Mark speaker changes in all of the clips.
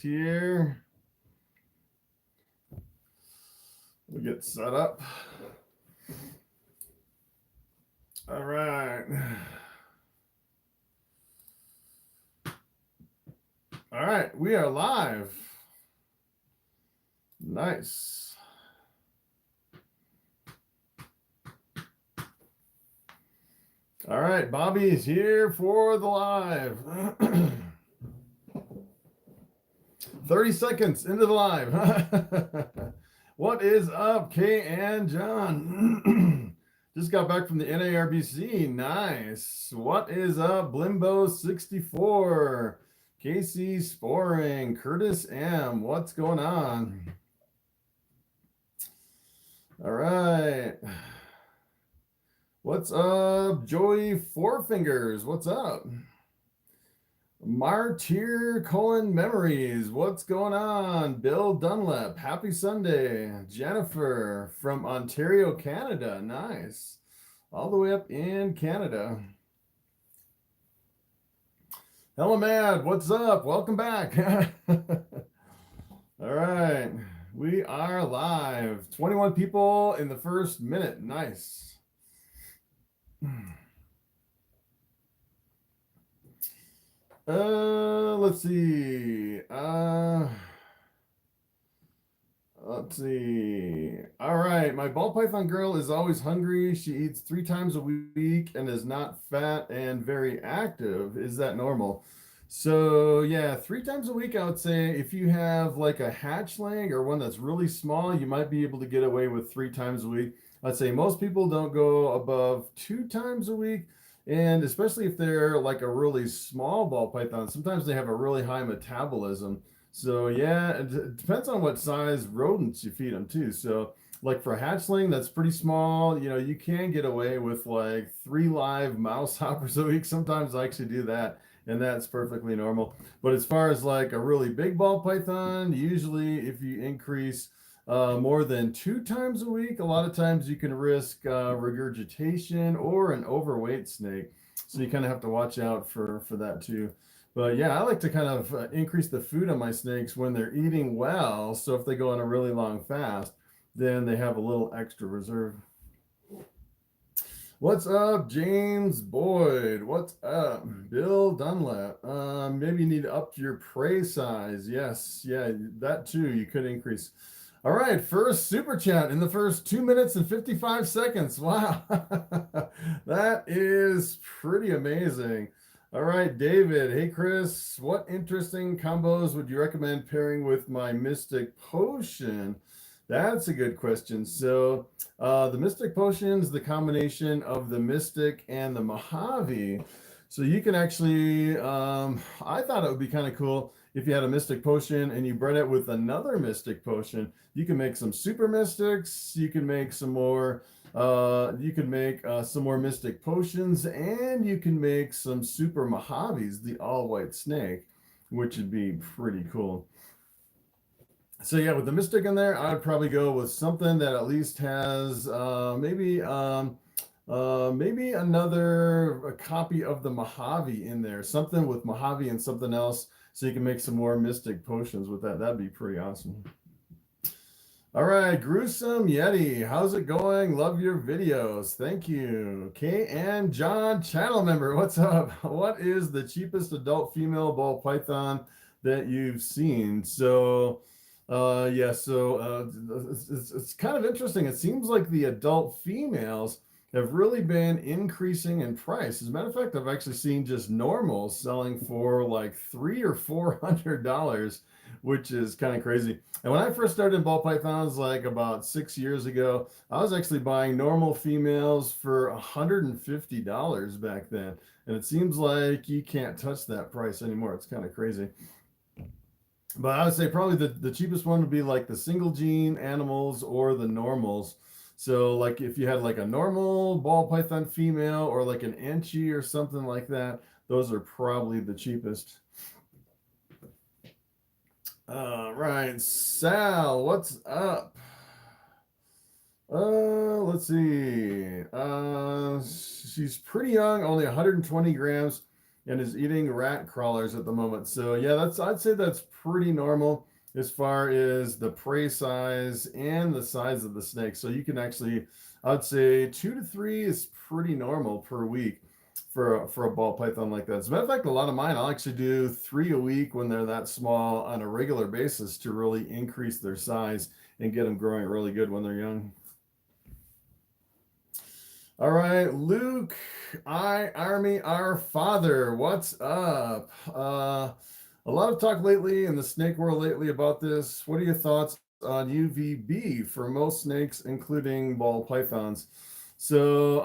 Speaker 1: here. We'll get set up. All right. All right, we are live. Nice. All right, Bobby's here for the live. 30 seconds into the live. What is up, Kay and John? Just got back from the NARBC. Nice. What is up, Blimbo64? Casey Sporing, Curtis M. What's going on? All right. What's up, Joey Four Fingers? What's up? Martyr Colon Memories. What's going on? Bill Dunlap. Happy Sunday. Jennifer from Ontario, Canada. Nice. All the way up in Canada. Hello, Mad. What's up? Welcome back. All right. We are live. 21 people in the first minute. Nice. Let's see. Let's see. All right. My ball python girl is always hungry. She eats 3 times a week and is not fat and very active. Is that normal? So yeah, 3 times a week, I would say if you have like a hatchling or one that's really small, you might be able to get away with 3 times a week. I'd say most people don't go above 2 times a week. And especially if they're like a really small ball python, sometimes they have a really high metabolism. So yeah, it depends on what size rodents you feed them too. So like for a hatchling, that's pretty small. You know, you can get away with like 3 live mouse hoppers a week. Sometimes I actually do that, and that's perfectly normal. But as far as like a really big ball python, usually if you increase more than 2 times a week, a lot of times you can risk regurgitation or an overweight snake. So you kind of have to watch out for that too. But yeah, I like to kind of increase the food on my snakes when they're eating well. So if they go on a really long fast, then they have a little extra reserve. What's up, James Boyd? What's up, Bill Dunlap? Maybe you need to up your prey size. Yes, yeah, that too. You could increase. All right, first super chat in the first 2 minutes and 55 seconds. Wow, that is pretty amazing. All right, David. Hey, Chris, what interesting combos would you recommend pairing with my Mystic Potion? That's a good question. So the Mystic Potion is the combination of the Mystic and the Mojave. So you can actually, I thought it would be kind of cool if you had a Mystic Potion and you bred it with another Mystic Potion. You can make some Super Mystics. You can make some more. You can make some more Mystic Potions, and you can make some Super Mojaves, the all-white snake, which would be pretty cool. So yeah, with the Mystic in there, I would probably go with something that at least has maybe another copy of the Mojave in there, something with Mojave and something else, so you can make some more Mystic Potions with that. That'd be pretty awesome. All right, Gruesome Yeti, how's it going? Love your videos. Thank you. Kay and John, channel member, what's up? What is the cheapest adult female ball python that you've seen? So yeah, so it's kind of interesting. It seems like the adult females have really been increasing in price. As a matter of fact, I've actually seen just normals selling for like $300 or $400, which is kind of crazy. And when I first started ball pythons, like about 6 years ago, I was actually buying normal females for $150 back then. And it seems like you can't touch that price anymore. It's kind of crazy. But I would say probably the cheapest one would be like the single gene animals or the normals. So like if you had like a normal ball python female or like an Enchi or something like that, those are probably the cheapest. Right, Sal, what's up? Let's see. She's pretty young, only 120 grams. and is eating rat crawlers at the moment. So yeah, I'd say that's pretty normal as far as the prey size and the size of the snake. So you can actually, I'd say 2 to 3 is pretty normal per week for a ball python like that. As a matter of fact, a lot of mine, I'll actually do 3 a week when they're that small on a regular basis to really increase their size and get them growing really good when they're young. All right, Luke, Army, our father, what's up? A lot of talk lately in the snake world lately about this. What are your thoughts on UVB for most snakes, including ball pythons? So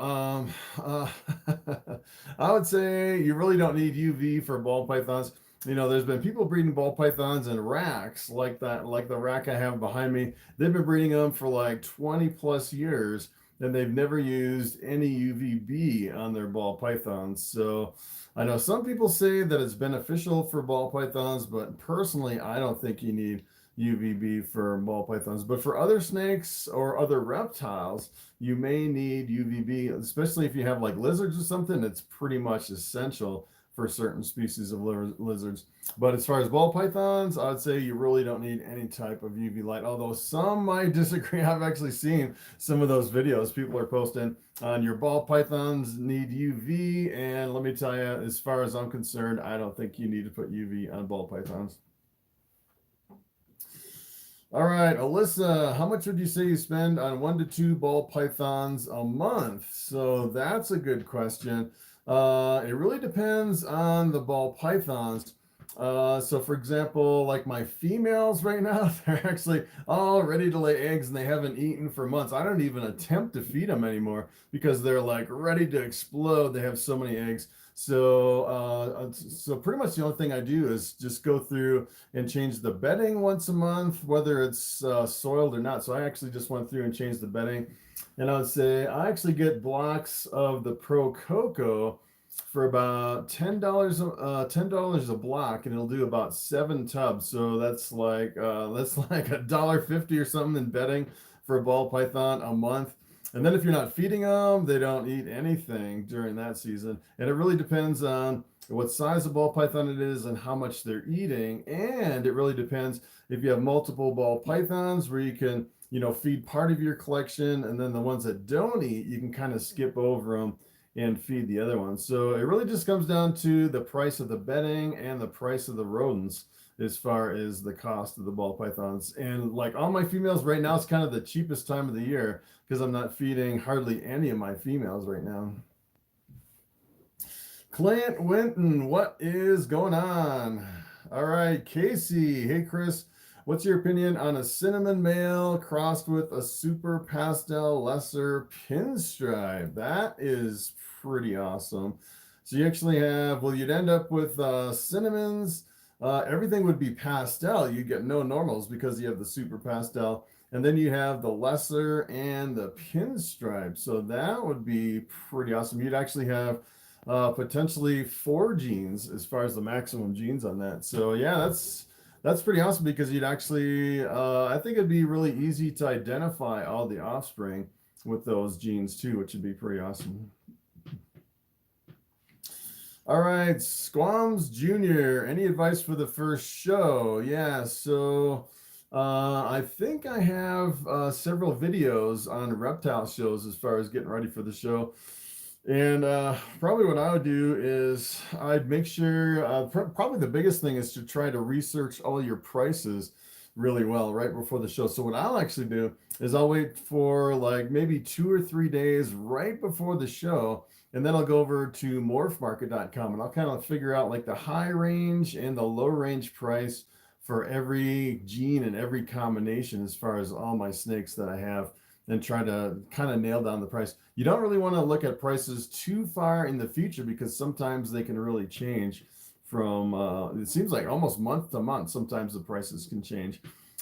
Speaker 1: I would say you really don't need UV for ball pythons. You know, there's been people breeding ball pythons in racks like that, like the rack I have behind me. They've been breeding them for like 20 plus years, and they've never used any UVB on their ball pythons. So I know some people say that it's beneficial for ball pythons, but personally, I don't think you need UVB for ball pythons. But for other snakes or other reptiles, you may need UVB, especially if you have like lizards or something. It's pretty much essential for certain species of lizards. But as far as ball pythons, I'd say you really don't need any type of UV light, although some might disagree. I've actually seen some of those videos people are posting on your ball pythons need UV, and let me tell you, as far as I'm concerned, I don't think you need to put UV on ball pythons. All right, Alyssa, how much would you say you spend on 1 to 2 ball pythons a month? So that's a good question. It really depends on the ball pythons. So for example, like my females right now, they're actually all ready to lay eggs and they haven't eaten for months. I don't even attempt to feed them anymore because they're like ready to explode. They have so many eggs. So pretty much the only thing I do is just go through and change the bedding once a month, whether it's soiled or not. So I actually just went through and changed the bedding. And I would say I actually get blocks of the Pro Coco for about $10 a block, and it'll do about 7 tubs. So that's like $1.50 or something in bedding for a ball python a month. And then if you're not feeding them, they don't eat anything during that season. And it really depends on what size of ball python it is and how much they're eating. And it really depends if you have multiple ball pythons where you can, you know, feed part of your collection, and then the ones that don't eat, you can kind of skip over them and feed the other ones. So it really just comes down to the price of the bedding and the price of the rodents as far as the cost of the ball pythons. And like all my females right now, it's kind of the cheapest time of the year because I'm not feeding hardly any of my females right now. Clint Winton, what is going on? All right, Casey. Hey, Chris. What's your opinion on a cinnamon male crossed with a super pastel lesser pinstripe? That is pretty awesome. So you actually have, well, you'd end up with cinnamons. Everything would be pastel. You get no normals because you have the super pastel. And then you have the lesser and the pinstripe. So that would be pretty awesome. You'd actually have potentially 4 genes as far as the maximum genes on that. So yeah, that's pretty awesome because you'd actually, I think it'd be really easy to identify all the offspring with those genes too, which would be pretty awesome. All right, Squams Jr., any advice for the first show? Yeah, so I think I have several videos on reptile shows as far as getting ready for the show. And probably what I would do is I'd make sure, probably the biggest thing is to try to research all your prices really well right before the show. So what I'll actually do is I'll wait for like maybe 2 or 3 days right before the show, and then I'll go over to morphmarket.com and I'll kind of figure out like the high range and the low range price for every gene and every combination as far as all my snakes that I have, and try to kind of nail down the price. You don't really want to look at prices too far in the future because sometimes they can really change from, it seems like almost month to month. Sometimes the prices can change.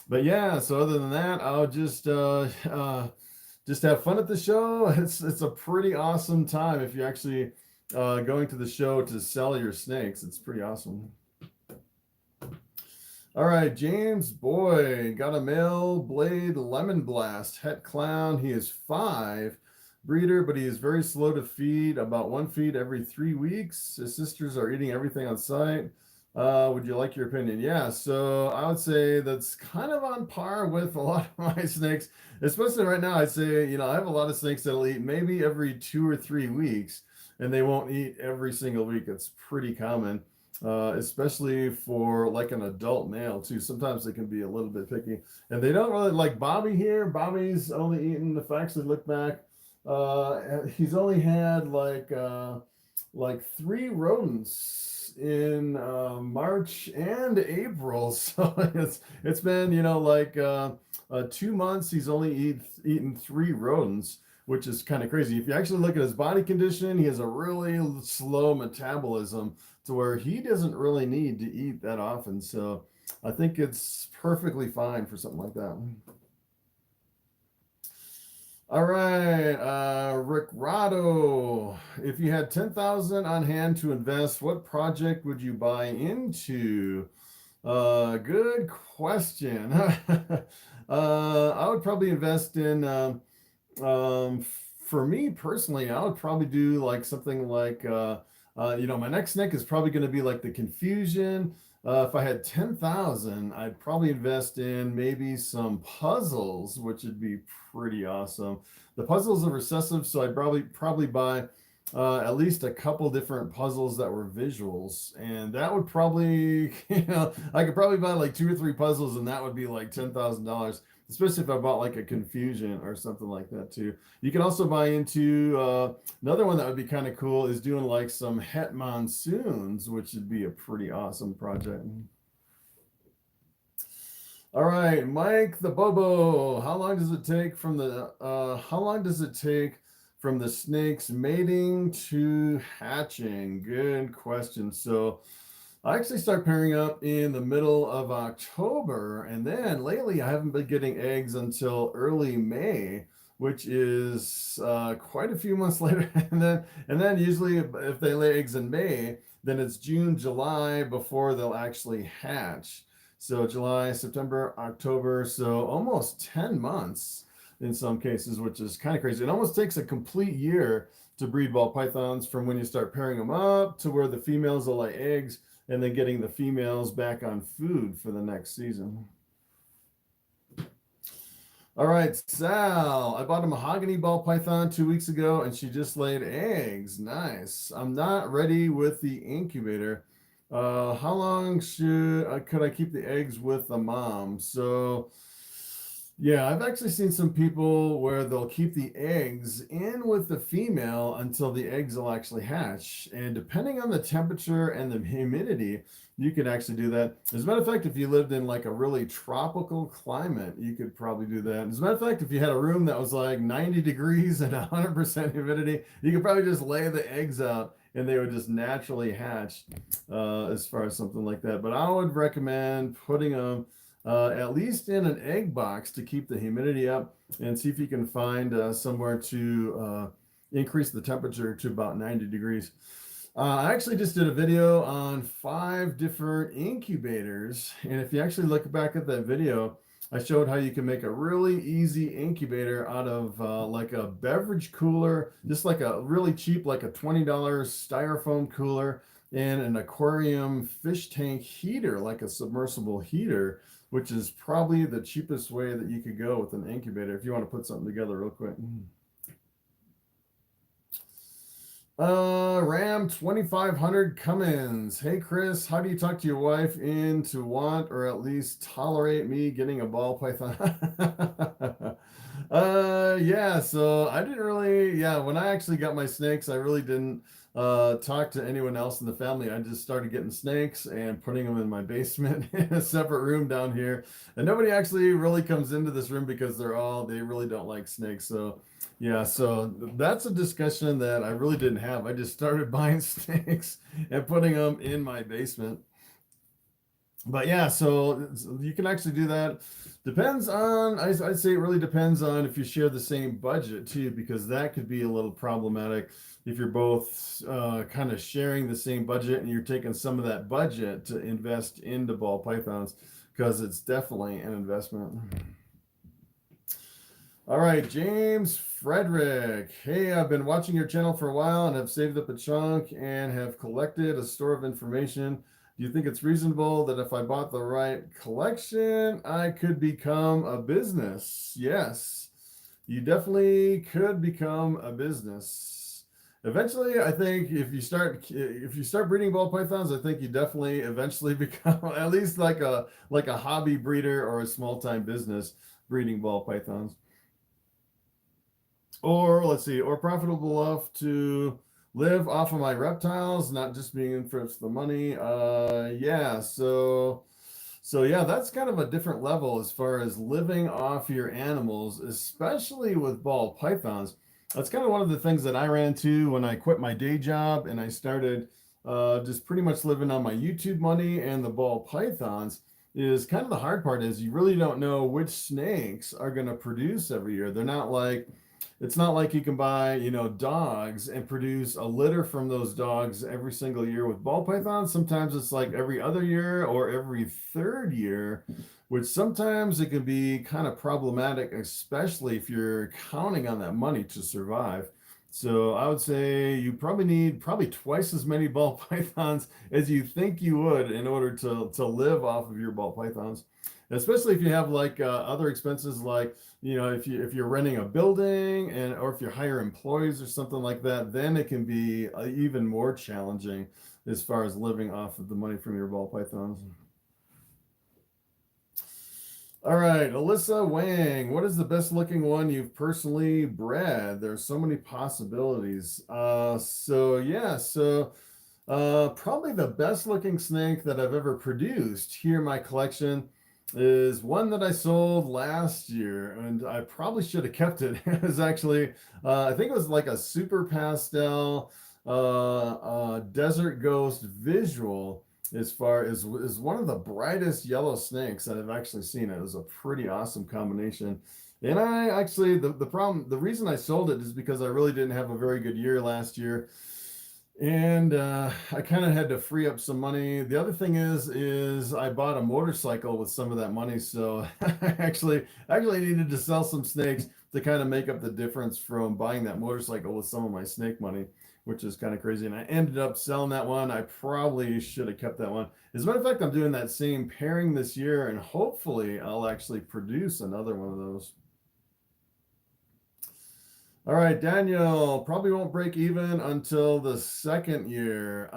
Speaker 1: But yeah, so other than that, I'll just have fun at the show. It's a pretty awesome time if you're actually going to the show to sell your snakes. It's pretty awesome. All right, James Boy got a male blade lemon blast het clown. He is 5. breeder, but he is very slow to feed, about 1 feed every 3 weeks. His sisters are eating everything on site. Would you like your opinion? Yeah, so I would say that's kind of on par with a lot of my snakes, especially right now. I'd say, you know, I have a lot of snakes that'll eat maybe every 2 or 3 weeks, and they won't eat every single week. It's pretty common, especially for like an adult male too. Sometimes they can be a little bit picky, and they don't really like Bobby here. Bobby's only eaten, if I actually look back, he's only had like 3 rodents in March and April. So it's been, you know, like 2 months he's only eaten 3 rodents, which is kind of crazy. If you actually look at his body condition, he has a really slow metabolism to where he doesn't really need to eat that often. So I think it's perfectly fine for something like that. All right, Rick Rado, if you had 10,000 on hand to invest, what project would you buy into? Good question. I would probably invest in, for me personally, I would probably do like something like, you know, my next snake is probably going to be like the Confusion. If I had 10,000, I'd probably invest in maybe some puzzles, which would be pretty awesome. The puzzles are recessive, so I'd probably buy at least a couple different puzzles that were visuals, and that would probably, you know, I could probably buy like 2 or 3 puzzles, and that would be like $10,000. Especially if I bought like a Confusion or something like that too. You can also buy into another one that would be kind of cool is doing like some Het Monsoons, which would be a pretty awesome project. All right, Mike the Bobo. How long does it take from the snakes mating to hatching? Good question. So I actually start pairing up in the middle of October, and then lately I haven't been getting eggs until early May, which is quite a few months later. And then usually if they lay eggs in May, then it's June, July before they'll actually hatch. So July, September, October, so almost 10 months in some cases, which is kind of crazy. It almost takes a complete year to breed ball pythons from when you start pairing them up to where the females will lay eggs, and then getting the females back on food for the next season. All right, Sal, I bought a mahogany ball python 2 weeks ago, and she just laid eggs. Nice. I'm not ready with the incubator. How long could I keep the eggs with the mom? So yeah, I've actually seen some people where they'll keep the eggs in with the female until the eggs will actually hatch. And depending on the temperature and the humidity, you could actually do that. As a matter of fact, if you lived in like a really tropical climate, you could probably do that. As a matter of fact, if you had a room that was like 90 degrees and 100% humidity, you could probably just lay the eggs out and they would just naturally hatch as far as something like that. But I would recommend putting them at least in an egg box to keep the humidity up, and see if you can find somewhere to increase the temperature to about 90 degrees. I actually just did a video on 5 different incubators, and if you actually look back at that video, I showed how you can make a really easy incubator out of like a beverage cooler, just like a really cheap, like a $20 styrofoam cooler, and an aquarium fish tank heater, like a submersible heater, which is probably the cheapest way that you could go with an incubator if you want to put something together real quick. Ram 2500 Cummins. Hey Chris, how do you talk to your wife into want or at least tolerate me getting a ball python? Yeah, so I didn't really, when I actually got my snakes, I really didn't talk to anyone else in the family. I just started getting snakes and putting them in my basement in a separate room down here. And nobody actually really comes into this room because they really don't like snakes. So yeah, so that's a discussion that I really didn't have. I just started buying snakes and putting them in my basement. But yeah, so you can actually do that. Depends on, I'd say it really depends on if you share the same budget too, because that could be a little problematic if you're both kind of sharing the same budget and you're taking some of that budget to invest into ball pythons, because it's definitely an investment. All right, James Frederick. Hey, I've been watching your channel for a while and have saved up a chunk and have collected a store of information. Do you think it's reasonable that if I bought the right collection, I could become a business? Yes, you definitely could become a business. Eventually, I think if you start breeding ball pythons, I think you definitely eventually become at least like a hobby breeder or a small time business breeding ball pythons. Or let's see, or profitable enough to live off of my reptiles, not just being in for the money. Yeah, so yeah, that's kind of a different level as far as living off your animals, especially with ball pythons. That's kind of one of the things that I ran into when I quit my day job and I started just pretty much living on my YouTube money and the ball pythons. Is kind of the hard part is you really don't know which snakes are going to produce every year. They're not like it's not like you can buy, dogs and produce a litter from those dogs every single year with ball pythons. Sometimes it's like every other year or every third year, which sometimes it can be kind of problematic, especially if you're counting on that money to survive. So I would say you probably need probably twice as many ball pythons as you think you would in order to live off of your ball pythons, especially if you have like other expenses like if you're renting a building and or if you hire employees or something like that, then it can be even more challenging as far as living off of the money from your ball pythons. All right, Alyssa Wang, what is the best looking one you've personally bred? There's so many possibilities. Probably the best looking snake that I've ever produced here in my collection is one that I sold last year, and I probably should have kept it. It was actually, I think it was like a super pastel desert ghost visual as far as is one of the brightest yellow snakes that I've actually seen. It was a pretty awesome combination. And I actually, the reason I sold it is because I really didn't have a very good year last year. And I kind of had to free up some money. The other thing is I bought a motorcycle with some of that money, so I actually needed to sell some snakes to kind of make up the difference from buying that motorcycle with some of my snake money, which is kind of crazy. And I ended up selling that one. I probably should have kept that one. As a matter of fact, I'm doing that same pairing this year, and hopefully I'll actually produce another one of those. All right, Daniel, probably won't break even until the second year.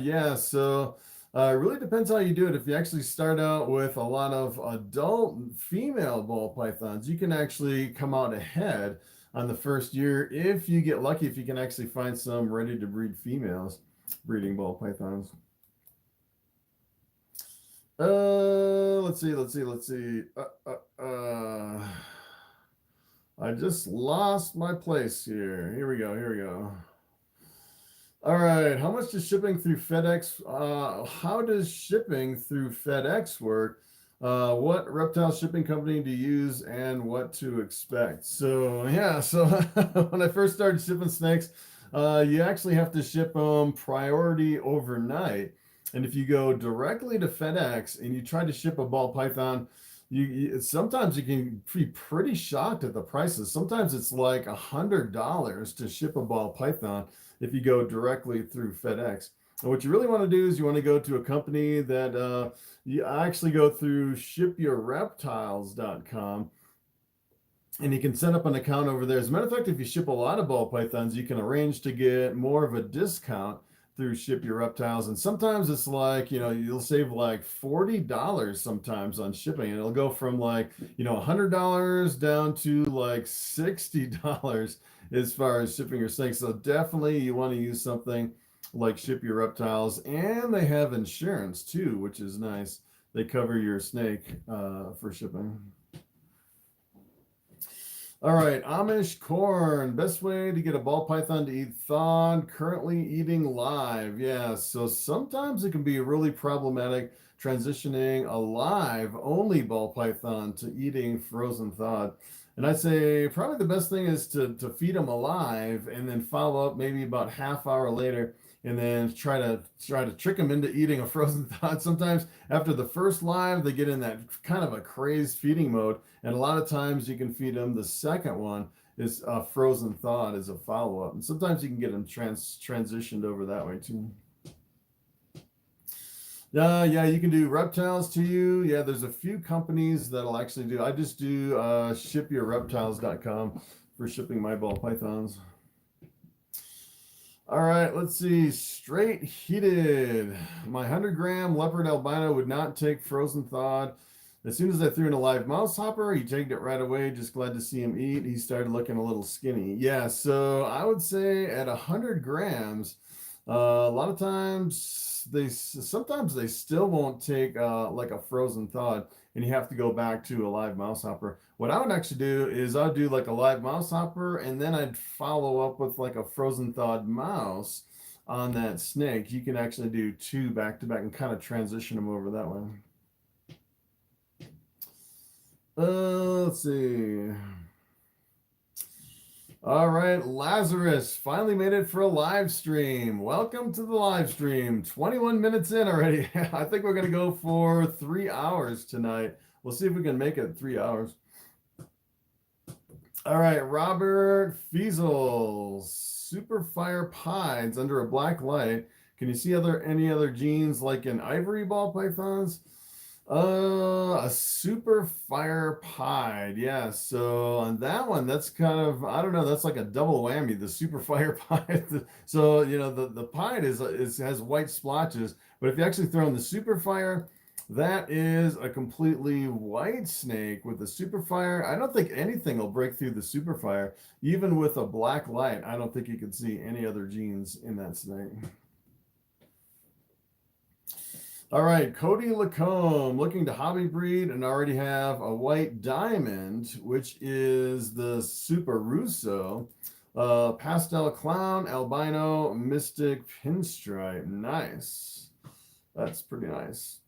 Speaker 1: Yeah, so it really depends how you do it. If you actually start out with a lot of adult female ball pythons, you can actually come out ahead on the first year if you get lucky, if you can actually find some ready to breed females breeding ball pythons. Let's see. I just lost my place here. Here we go. All right, how much does shipping through FedEx? How does shipping through FedEx work? What reptile shipping company do you use and what to expect? So yeah, so when I first started shipping snakes, you actually have to ship them priority overnight. And if you go directly to FedEx and you try to ship a ball python, sometimes you can be pretty shocked at the prices. Sometimes it's like $100 to ship a ball python if you go directly through FedEx. And what you really want to do is you want to go to a company that you actually go through shipyourreptiles.com, and you can set up an account over there. As a matter of fact, if you ship a lot of ball pythons, you can arrange to get more of a discount through Ship Your Reptiles. And sometimes it's like, you'll save like $40 sometimes on shipping. And it'll go from like, $100 down to like $60 as far as shipping your snakes. So definitely you want to use something like Ship Your Reptiles. And they have insurance too, which is nice. They cover your snake for shipping. All right, Amish Corn, best way to get a ball python to eat thawed, currently eating live. Yeah, so sometimes it can be really problematic transitioning a live only ball python to eating frozen thawed. And I'd say probably the best thing is to feed them alive and then follow up maybe about half hour later and then try to trick them into eating a frozen thawed. Sometimes after the first live, they get in that kind of a crazed feeding mode, and a lot of times you can feed them. The second one is frozen thawed as a follow-up, and sometimes you can get them transitioned over that way too. Yeah, you can do reptiles to you. Yeah, there's a few companies that'll actually do. I just do shipyourreptiles.com for shipping my ball pythons. All right, let's see. Straight heated. My 100-gram leopard albino would not take frozen thawed. As soon as I threw in a live mouse hopper, he tagged it right away. Just glad to see him eat. He started looking a little skinny. Yeah, so I would say at 100 grams, a lot of times sometimes they still won't take like a frozen thawed, and you have to go back to a live mouse hopper. What I would actually do is I'd do like a live mouse hopper, and then I'd follow up with like a frozen thawed mouse on that snake. You can actually do 2 back to back and kind of transition them over that way. Let's see. All right, Lazarus finally made it for a live stream. Welcome to the live stream. 21 minutes in already. I think we're going to go for 3 hours tonight. We'll see if we can make it 3 hours. All right, Robert Fiesel. Super fire pieds under a black light. Can you see any other genes like in ivory ball pythons? A super fire pied. Yeah, so on that one, that's kind of, I don't know, that's like a double whammy, the super fire pied. So, you know, the pied has white splotches, but if you actually throw in the super fire, that is a completely white snake with the super fire. I don't think anything will break through the super fire. Even with a black light, I don't think you can see any other genes in that snake. All right, Cody Lacombe, looking to hobby breed and already have a white diamond, which is the Super Russo, pastel clown, albino, mystic pinstripe. Nice. That's pretty nice.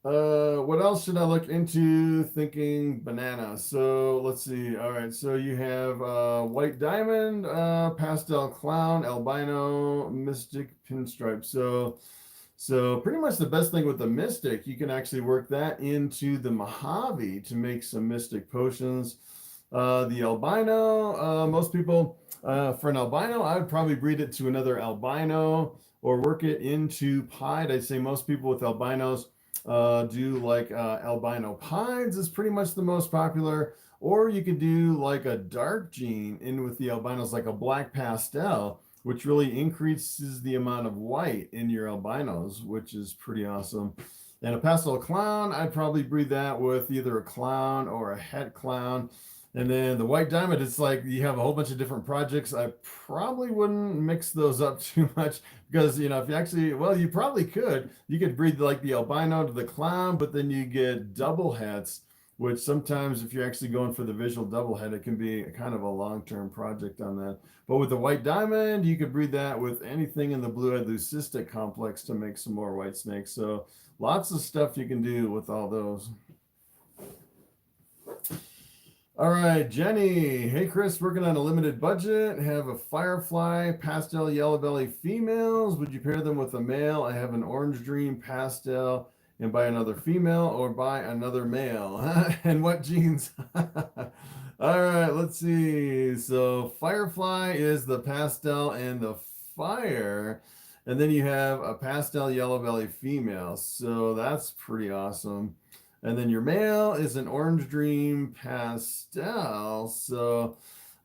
Speaker 1: What else should I look into? Thinking banana. So let's see. All right, so you have white diamond, pastel clown, albino, mystic pinstripe. So pretty much the best thing with the mystic, you can actually work that into the Mojave to make some mystic potions. The albino, most people, for an albino, I would probably breed it to another albino or work it into pied. I'd say most people with albinos do like albino pieds is pretty much the most popular, or you could do like a dark gene in with the albinos, like a black pastel, which really increases the amount of white in your albinos, which is pretty awesome. And a pastel clown, I'd probably breed that with either a clown or a het clown. And then the white diamond, it's like you have a whole bunch of different projects. I probably wouldn't mix those up too much because, you know, if you actually, well, you probably could. You could breed like the albino to the clown, but then you get double hets, which sometimes if you're actually going for the visual double head, it can be kind of a long-term project on that. But with the white diamond, you could breed that with anything in the blue-eyed leucistic complex to make some more white snakes. So lots of stuff you can do with all those. All right, Jenny. Hey, Chris, working on a limited budget. Have a firefly, pastel yellow belly females. Would you pair them with a male? I have an orange dream pastel and buy another female or buy another male. And what genes? All right, let's see. So firefly is the pastel and the fire. And then you have a pastel yellow belly female. So that's pretty awesome. And then your male is an orange dream pastel. So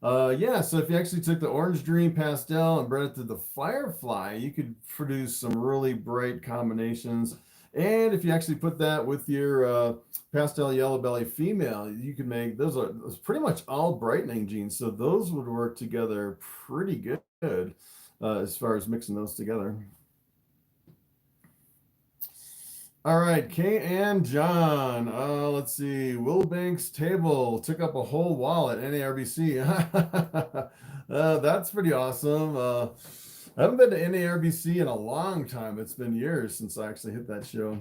Speaker 1: yeah, so if you actually took the orange dream pastel and bred it to the firefly, you could produce some really bright combinations. And if you actually put that with your pastel yellow belly female, you can make those are pretty much all brightening genes. So those would work together pretty good as far as mixing those together. All right, Kay and John. Let's see. Wilbank's table took up a whole wall at NARBC. That's pretty awesome. I haven't been to NARBC in a long time. It's been years since I actually hit that show.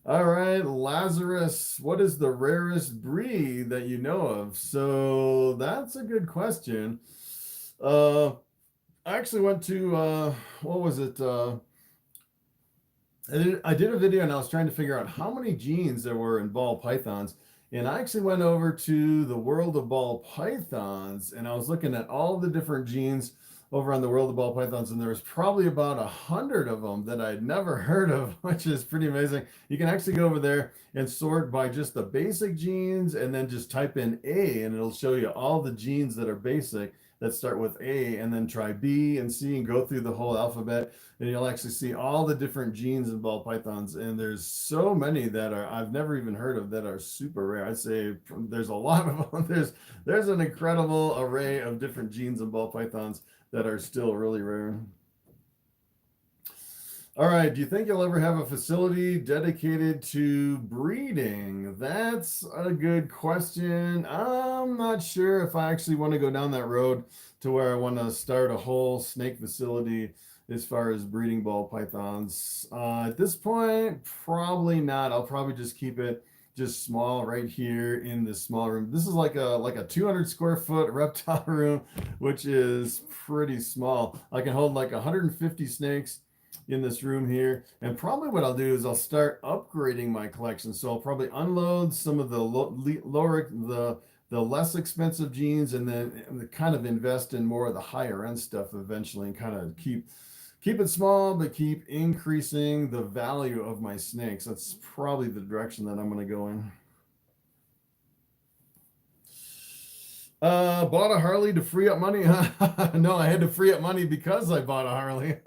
Speaker 1: All right, Lazarus. What is the rarest breed that you know of? So that's a good question. I actually went to what was it? I did a video and I was trying to figure out how many genes there were in ball pythons. And I actually went over to the world of ball pythons and I was looking at all the different genes over on the world of ball pythons, and there was probably about 100 of them that I'd never heard of, which is pretty amazing. You can actually go over there and sort by just the basic genes and then just type in A and it'll show you all the genes that are basic that start with A, and then try B and C and go through the whole alphabet, and you'll actually see all the different genes in ball pythons. And there's so many that are I've never even heard of that are super rare. I'd say there's a lot of them. There's an incredible array of different genes in ball pythons that are still really rare. All right, do you think you'll ever have a facility dedicated to breeding? That's a good question. I'm not sure if I actually want to go down that road to where I want to start a whole snake facility as far as breeding ball pythons. At this point, probably not. I'll probably just keep it just small right here in this small room. This is like a 200 square foot reptile room, which is pretty small. I can hold like 150 snakes in this room here. And probably what I'll do is I'll start upgrading my collection. So I'll probably unload some of the lower, the less expensive genes, and then kind of invest in more of the higher end stuff eventually, and kind of keep it small, but keep increasing the value of my snakes. That's probably the direction that I'm going to go in. Bought a Harley to free up money. No, I had to free up money because I bought a Harley.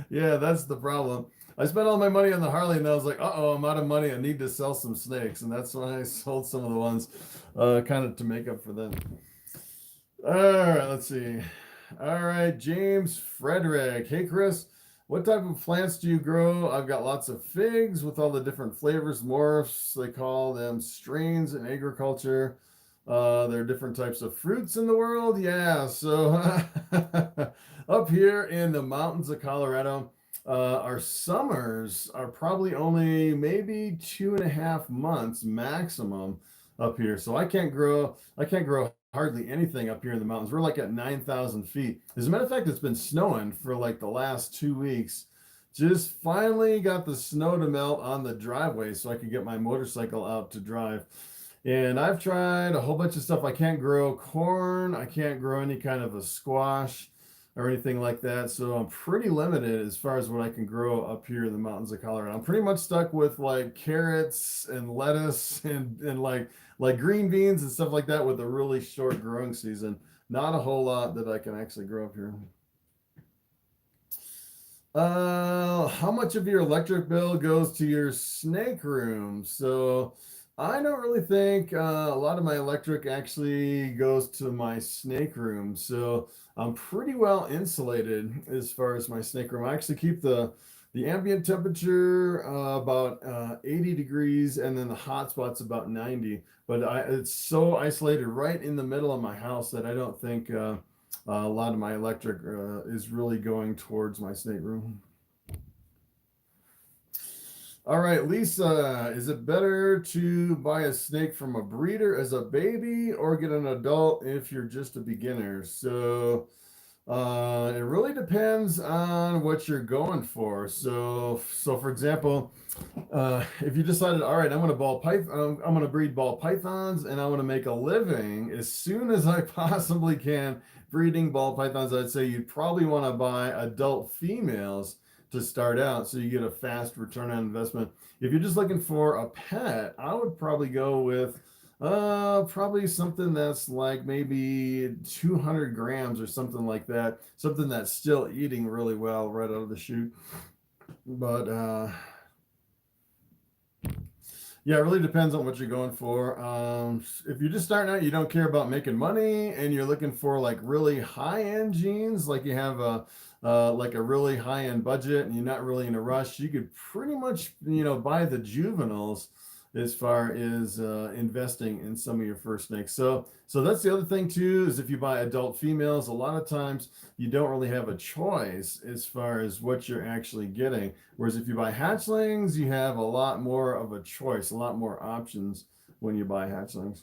Speaker 1: Yeah, that's the problem. I spent all my money on the Harley and I was like, uh-oh, I'm out of money. I need to sell some snakes. And that's when I sold some of the ones kind of to make up for them. All right, let's see. All right, James Frederick. Hey, Chris, what type of plants do you grow? I've got lots of figs with all the different flavors, morphs. They call them strains in agriculture. There are different types of fruits in the world. Yeah, so up here in the mountains of Colorado, our summers are probably only maybe 2.5 months maximum up here. So I can't grow hardly anything up here in the mountains. We're like at 9,000 feet. As a matter of fact, it's been snowing for like the last 2 weeks. Just finally got the snow to melt on the driveway so I could get my motorcycle out to drive. And I've tried a whole bunch of stuff. I can't grow corn. I can't grow any kind of a squash or anything like that. So I'm pretty limited as far as what I can grow up here in the mountains of Colorado. I'm pretty much stuck with like carrots and lettuce and like green beans and stuff like that with a really short growing season. Not a whole lot that I can actually grow up here. How much of your electric bill goes to your snake room? So I don't really think a lot of my electric actually goes to my snake room. So I'm pretty well insulated as far as my snake room. I actually keep the ambient temperature about 80 degrees, and then the hot spot's about 90. But it's so isolated right in the middle of my house that I don't think a lot of my electric is really going towards my snake room. All right, Lisa, is it better to buy a snake from a breeder as a baby or get an adult if you're just a beginner? So it really depends on what you're going for. So for example, if you decided, all right, I'm going to breed ball pythons and I want to make a living as soon as I possibly can breeding ball pythons, I'd say you'd probably want to buy adult females to start out so you get a fast return on investment. If you're just looking for a pet, I would probably go with probably something that's like maybe 200 grams or something like that, something that's still eating really well right out of the chute. But yeah, it really depends on what you're going for. If you're just starting out, you don't care about making money and you're looking for like really high-end genes, like you have like a really high-end budget and you're not really in a rush, you could pretty much, buy the juveniles as far as investing in some of your first snakes. So that's the other thing too, is if you buy adult females, a lot of times you don't really have a choice as far as what you're actually getting. Whereas if you buy hatchlings, you have a lot more of a choice, a lot more options when you buy hatchlings.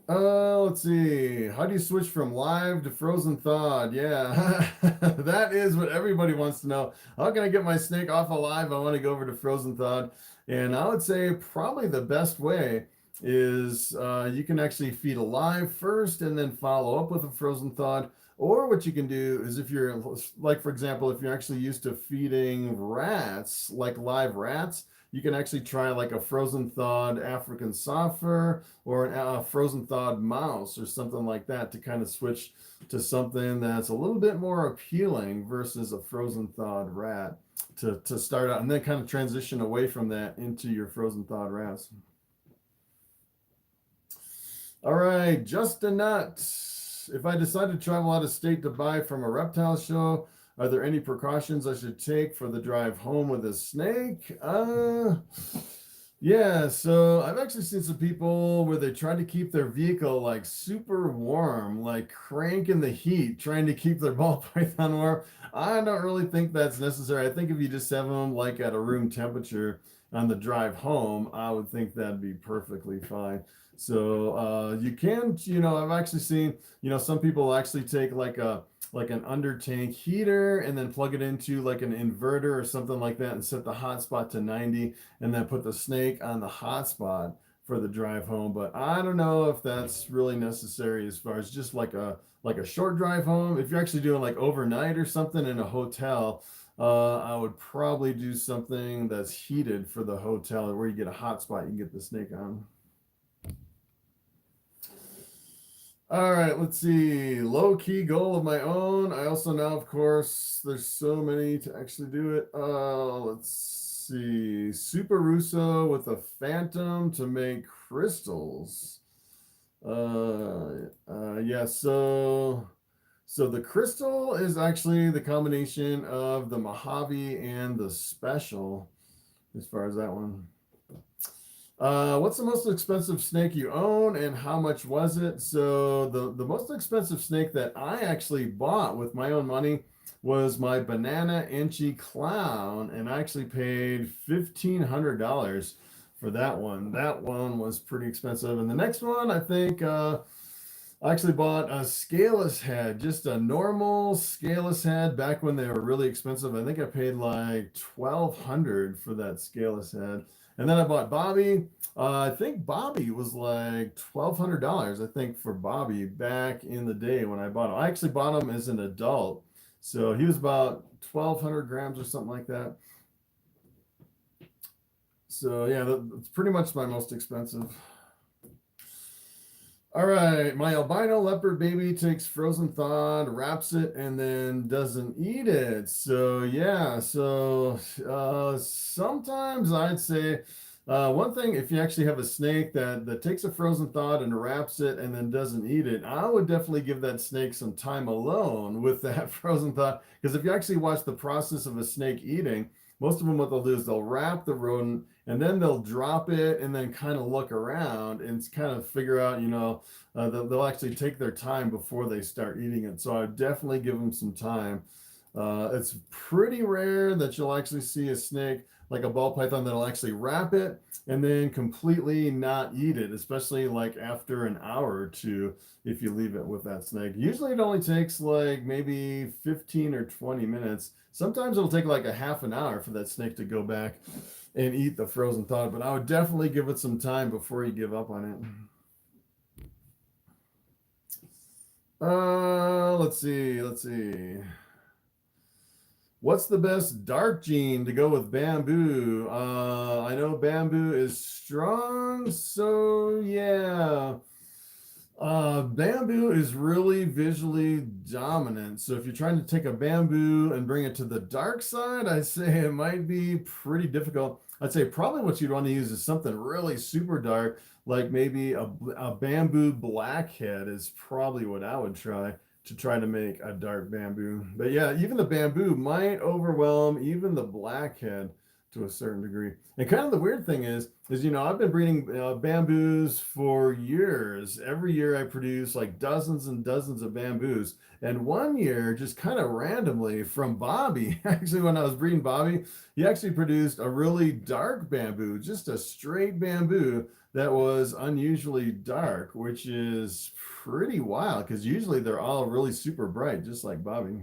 Speaker 1: Let's see. How do you switch from live to frozen thawed? Yeah, that is what everybody wants to know. How can I get my snake off of live? I want to go over to frozen thawed. And I would say probably the best way is you can actually feed alive first and then follow up with a frozen thawed. Or what you can do is if you're, like, for example, if you're actually used to feeding rats, like live rats, you can actually try like a frozen thawed African soft fur or a frozen thawed mouse or something like that to kind of switch to something that's a little bit more appealing versus a frozen thawed rat to start out, and then kind of transition away from that into your frozen thawed rats. All right, just a nut. If I decide to travel out of state to buy from a reptile show, are there any precautions I should take for the drive home with a snake? Yeah, so I've actually seen some people where they try to keep their vehicle like super warm, like cranking the heat, trying to keep their ball python warm. I don't really think that's necessary. I think if you just have them like at a room temperature on the drive home, I would think that'd be perfectly fine. So you can, I've actually seen, some people actually take like an under tank heater and then plug it into like an inverter or something like that and set the hotspot to 90 and then put the snake on the hotspot for the drive home. But I don't know if that's really necessary as far as just like a short drive home. If you're actually doing like overnight or something in a hotel, I would probably do something that's heated for the hotel where you get a hotspot you can get the snake on. All right, let's see. Low key goal of my own. I also now, of course, there's so many to actually do it. Let's see. Super Russo with a phantom to make crystals. Yeah, so the crystal is actually the combination of the Mojave and the special, as far as that one. What's the most expensive snake you own and how much was it? So the most expensive snake that I actually bought with my own money was my banana inchy clown, and I actually paid $1,500 for that one. That one was pretty expensive. And the next one, I think I actually bought a scaleless head, just a normal scaleless head back when they were really expensive. I think I paid like $1,200 for that scaleless head. And then I bought Bobby. I think Bobby was like $1,200, I think, for Bobby back in the day when I bought him. I actually bought him as an adult. So he was about 1,200 grams or something like that. So yeah, that's pretty much my most expensive. All right, my albino leopard baby takes frozen thawed, wraps it, and then doesn't eat it. So yeah, so sometimes I'd say one thing, if you actually have a snake that takes a frozen thawed and wraps it and then doesn't eat it, I would definitely give that snake some time alone with that frozen thawed. Because if you actually watch the process of a snake eating, most of them, what they'll do is they'll wrap the rodent and then they'll drop it and then kind of look around and kind of figure out, they'll actually take their time before they start eating it. So I would definitely give them some time. It's pretty rare that you'll actually see a snake like a ball python that'll actually wrap it and then completely not eat it, especially like after an hour or two if you leave it with that snake. Usually it only takes like maybe 15 or 20 minutes. Sometimes it'll take like a half an hour for that snake to go back and eat the frozen thawed, but I would definitely give it some time before you give up on it. Let's see. What's the best dark gene to go with bamboo? I know bamboo is strong, so yeah. Bamboo is really visually dominant. So if you're trying to take a bamboo and bring it to the dark side, I'd say it might be pretty difficult. I'd say probably what you'd want to use is something really super dark, like maybe a bamboo blackhead is probably what I would try to make a dark bamboo. But yeah, even the bamboo might overwhelm even the blackhead to a certain degree. And kind of the weird thing is you know, I've been breeding bamboos for years. Every year I produce like dozens and dozens of bamboos. And one year, just kind of randomly from Bobby, actually when I was breeding Bobby, he actually produced a really dark bamboo, just a straight bamboo that was unusually dark, which is pretty wild because usually they're all really super bright, just like Bobby.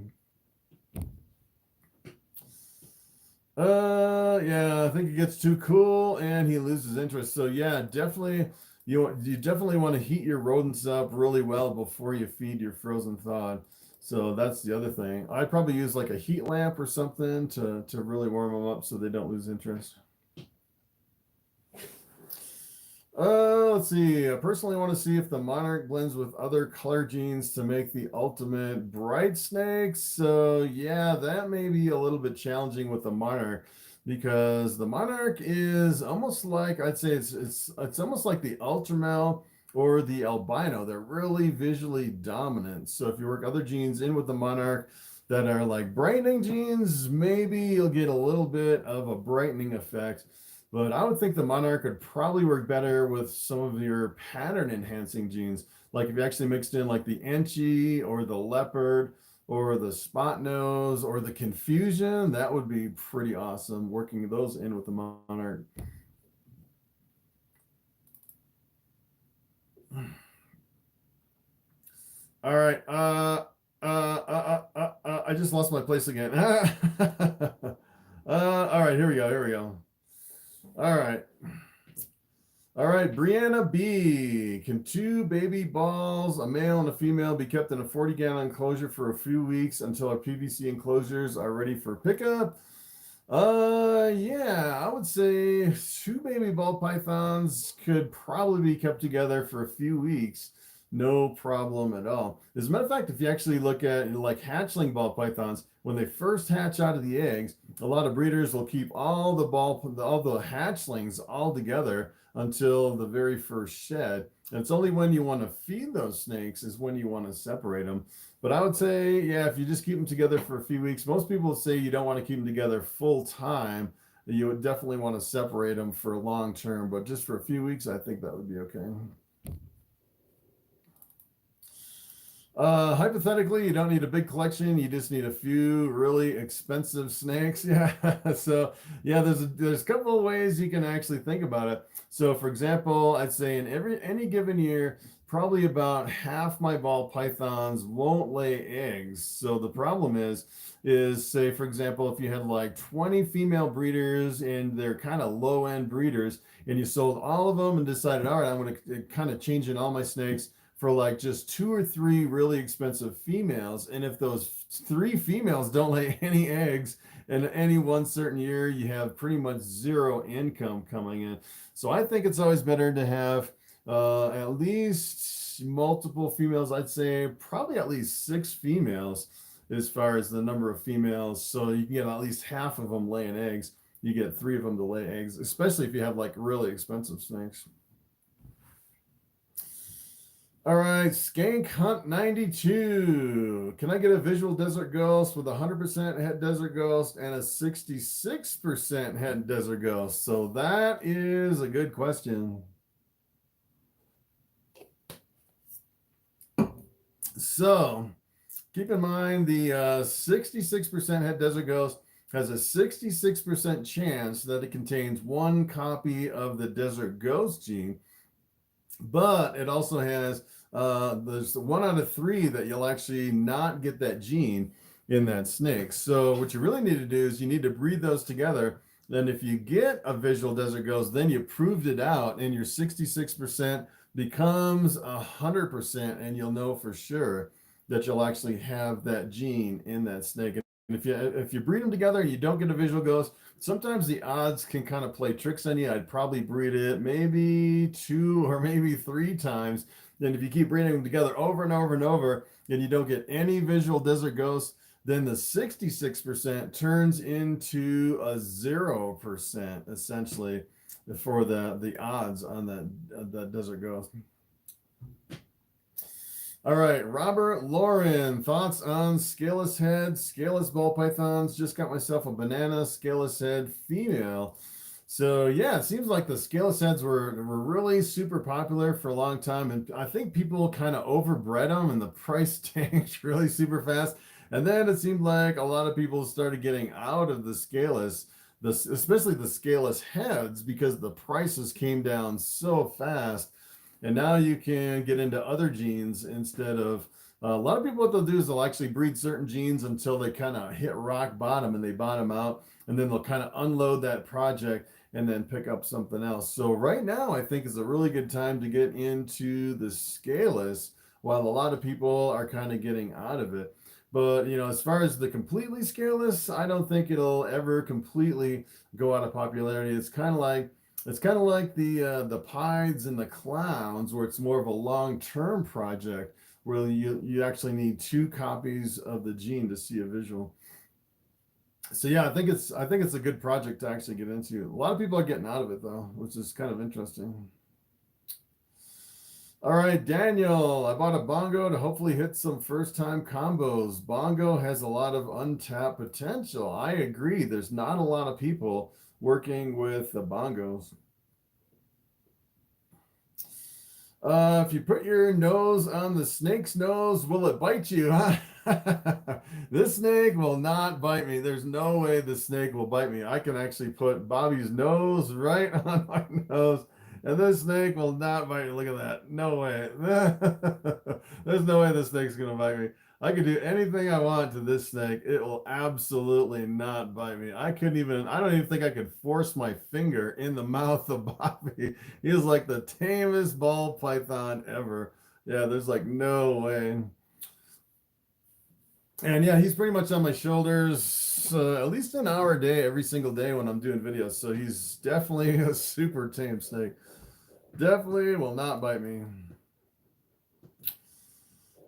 Speaker 1: Yeah, I think it gets too cool and he loses interest. So yeah, definitely you definitely want to heat your rodents up really well before you feed your frozen thawed. So that's the other thing. I'd probably use like a heat lamp or something to really warm them up so they don't lose interest. Let's see. I personally want to see if the monarch blends with other color genes to make the ultimate bright snake. So yeah, that may be a little bit challenging with the monarch because the monarch is almost like, I'd say it's almost like the ultramel or the albino. They're really visually dominant. So if you work other genes in with the monarch that are like brightening genes, maybe you'll get a little bit of a brightening effect. But I would think the monarch would probably work better with some of your pattern enhancing genes. Like if you actually mixed in like the Enchi or the leopard or the spot nose or the confusion, that would be pretty awesome working those in with the monarch. All right. I just lost my place again. All right, here we go. All right. Brianna B. Can two baby balls, a male and a female, be kept in a 40-gallon enclosure for a few weeks until our PVC enclosures are ready for pickup? Yeah, I would say two baby ball pythons could probably be kept together for a few weeks. No problem at all. As a matter of fact, if you actually look at like hatchling ball pythons, when they first hatch out of the eggs, a lot of breeders will keep all the hatchlings all together until the very first shed. And it's only when you want to feed those snakes is when you want to separate them. But I would say, yeah, if you just keep them together for a few weeks, most people say you don't want to keep them together full time. You would definitely want to separate them for long term, but just for a few weeks, I think that would be okay. Hypothetically, you don't need a big collection. You just need a few really expensive snakes. Yeah. So yeah, there's a couple of ways you can actually think about it. So for example, I'd say in any given year, probably about half my ball pythons won't lay eggs. So the problem is say, for example, if you had like 20 female breeders and they're kind of low end breeders and you sold all of them and decided, all right, I'm going to kind of change in all my snakes for like just 2 or 3 really expensive females. And if those 3 females don't lay any eggs in any one certain year, you have pretty much zero income coming in. So I think it's always better to have at least multiple females. I'd say probably at least 6 females as far as the number of females. So you can get at least half of them laying eggs. You get 3 of them to lay eggs, especially if you have like really expensive snakes. All right, Skank Hunt 92. Can I get a visual desert ghost with 100% het desert ghost and a 66% het desert ghost? So that is a good question. So keep in mind the 66% het desert ghost has a 66% chance that it contains 1 copy of the desert ghost gene. But it also has there's 1 out of 3 that you'll actually not get that gene in that snake. So what you really need to do is you need to breed those together. Then if you get a visual desert ghost, then you proved it out and your 66% becomes 100%, and you'll know for sure that you'll actually have that gene in that snake. And if you breed them together and you don't get a visual ghost, sometimes the odds can kind of play tricks on you. I'd probably breed it maybe 2 or maybe 3 times. Then if you keep breeding them together over and over and over and you don't get any visual desert ghosts, then the 66% turns into a 0% essentially for the odds on that desert ghost. All right, Robert Lauren, thoughts on scaleless head, scaleless ball pythons? Just got myself a banana scaleless head female. So yeah, it seems like the scaleless heads were really super popular for a long time, and I think people kind of overbred them, and the price tanked really super fast. And then it seemed like a lot of people started getting out of the scaleless, especially the scaleless heads, because the prices came down so fast. And now you can get into other genes instead of a lot of people. What they'll do is they'll actually breed certain genes until they kind of hit rock bottom and they bottom out, and then they'll kind of unload that project and then pick up something else. So right now, I think is a really good time to get into the scaleless, while a lot of people are kind of getting out of it. But you know, as far as the completely scaleless, I don't think it'll ever completely go out of popularity. It's kind of like the pies and the clowns, where it's more of a long-term project where you actually need 2 copies of the gene to see a visual. So yeah, I think it's a good project to actually get into. A lot of people are getting out of it though, which is kind of interesting. All right, Daniel, I bought a bongo to hopefully hit some first-time combos. Bongo has a lot of untapped potential. I agree. There's not a lot of people working with the bongos. If you put your nose on the snake's nose, will it bite you? This snake will not bite me. There's no way the snake will bite me. I can actually put Bobby's nose right on my nose, and this snake will not bite me. Look at that. No way. There's no way this snake's going to bite me. I could do anything I want to this snake. It will absolutely not bite me. I don't even think I could force my finger in the mouth of Bobby. He is like the tamest ball python ever. Yeah, there's like no way. And yeah, he's pretty much on my shoulders at least an hour a day, every single day when I'm doing videos. So he's definitely a super tame snake. Definitely will not bite me.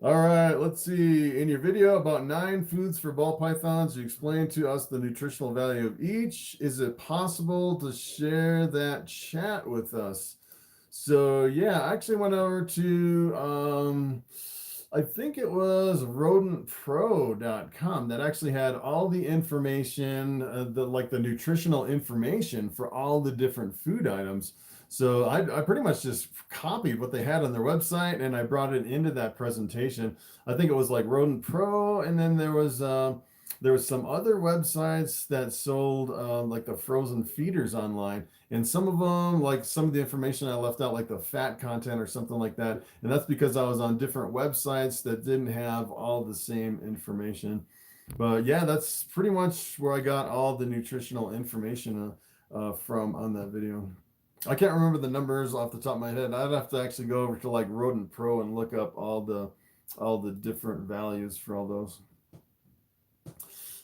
Speaker 1: All right, let's see. In your video about 9 foods for ball pythons, you explained to us the nutritional value of each. Is it possible to share that chat with us? So yeah, I actually went over to I think it was rodentpro.com that actually had all the information, the nutritional information for all the different food items. So I pretty much just copied what they had on their website and I brought it into that presentation. I think it was like Rodent Pro, and then there was some other websites that sold like the frozen feeders online, and some of them, like some of the information I left out, like the fat content or something like that, and that's because I was on different websites that didn't have all the same information. But yeah, that's pretty much where I got all the nutritional information from on that video. I can't remember the numbers off the top of my head. I'd have to actually go over to like Rodent Pro and look up all the different values for all those.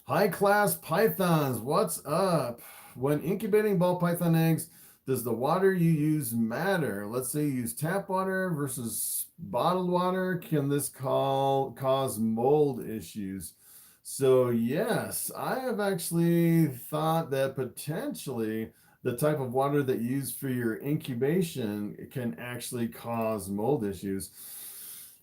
Speaker 1: High class pythons, what's up? When incubating ball python eggs, does the water you use matter? Let's say you use tap water versus bottled water. Can this cause mold issues? So yes, I have actually thought that potentially the type of water that you use for your incubation can actually cause mold issues.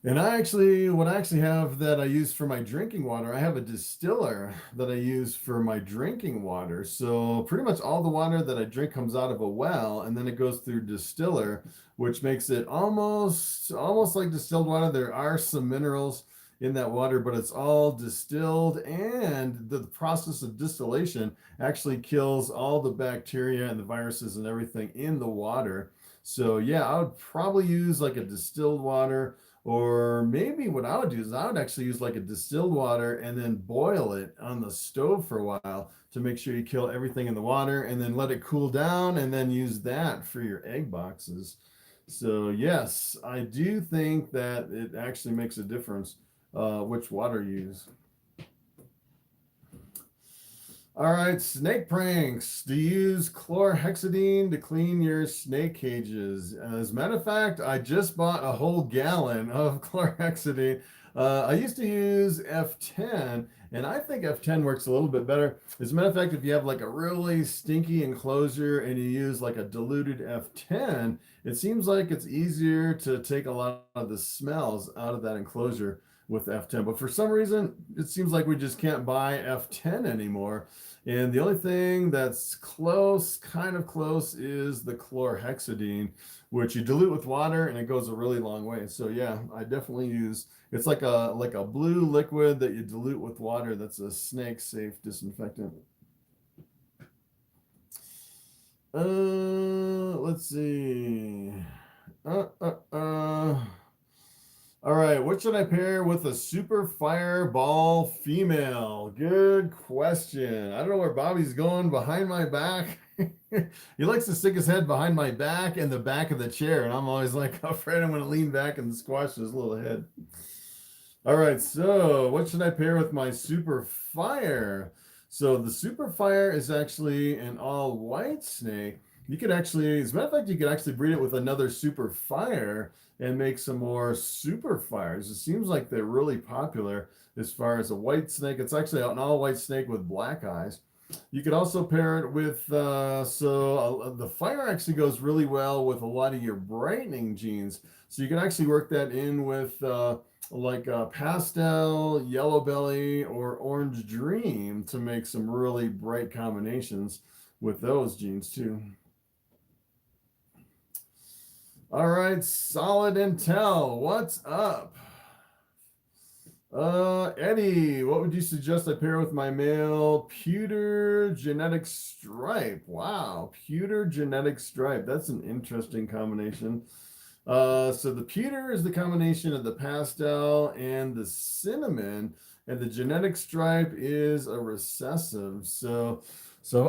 Speaker 1: And what I actually have that I use for my drinking water, I have a distiller that I use for my drinking water. So pretty much all the water that I drink comes out of a well, and then it goes through distiller, which makes it almost like distilled water. There are some minerals in that water, but it's all distilled, and the process of distillation actually kills all the bacteria and the viruses and everything in the water. So yeah, I would probably use like a distilled water, or maybe what I would do is I would actually use like a distilled water and then boil it on the stove for a while to make sure you kill everything in the water, and then let it cool down, and then use that for your egg boxes. So yes, I do think that it actually makes a difference which water you use. All right, snake pranks. Do you use chlorhexidine to clean your snake cages? As a matter of fact, I just bought a whole gallon of chlorhexidine. I used to use F10, and I think F10 works a little bit better. As a matter of fact, if you have like a really stinky enclosure and you use like a diluted F10, it seems like it's easier to take a lot of the smells out of that enclosure with F10. But for some reason, it seems like we just can't buy F10 anymore. And the only thing that's close, kind of close, is the chlorhexidine, which you dilute with water and it goes a really long way. So yeah, I definitely use, it's like a blue liquid that you dilute with water. That's a snake safe disinfectant. Let's see. All right, what should I pair with a super fireball female? Good question. I don't know where Bobby's going behind my back. He likes to stick his head behind my back and the back of the chair, and I'm always like afraid I'm going to lean back and squash his little head. All right, so what should I pair with my super fire? So the super fire is actually an all white snake. You could actually, as a matter of fact, you could actually breed it with another super fire and make some more super fires. It seems like they're really popular as far as a white snake. It's actually an all white snake with black eyes. You could also pair it with, the fire actually goes really well with a lot of your brightening genes. So you can actually work that in with like a pastel, yellow belly, or orange dream to make some really bright combinations with those genes too. All right, Solid Intel, what's up? Eddie, what would you suggest I pair with my male pewter genetic stripe? Wow, pewter genetic stripe. That's an interesting combination. So the pewter is the combination of the pastel and the cinnamon, and the genetic stripe is a recessive. So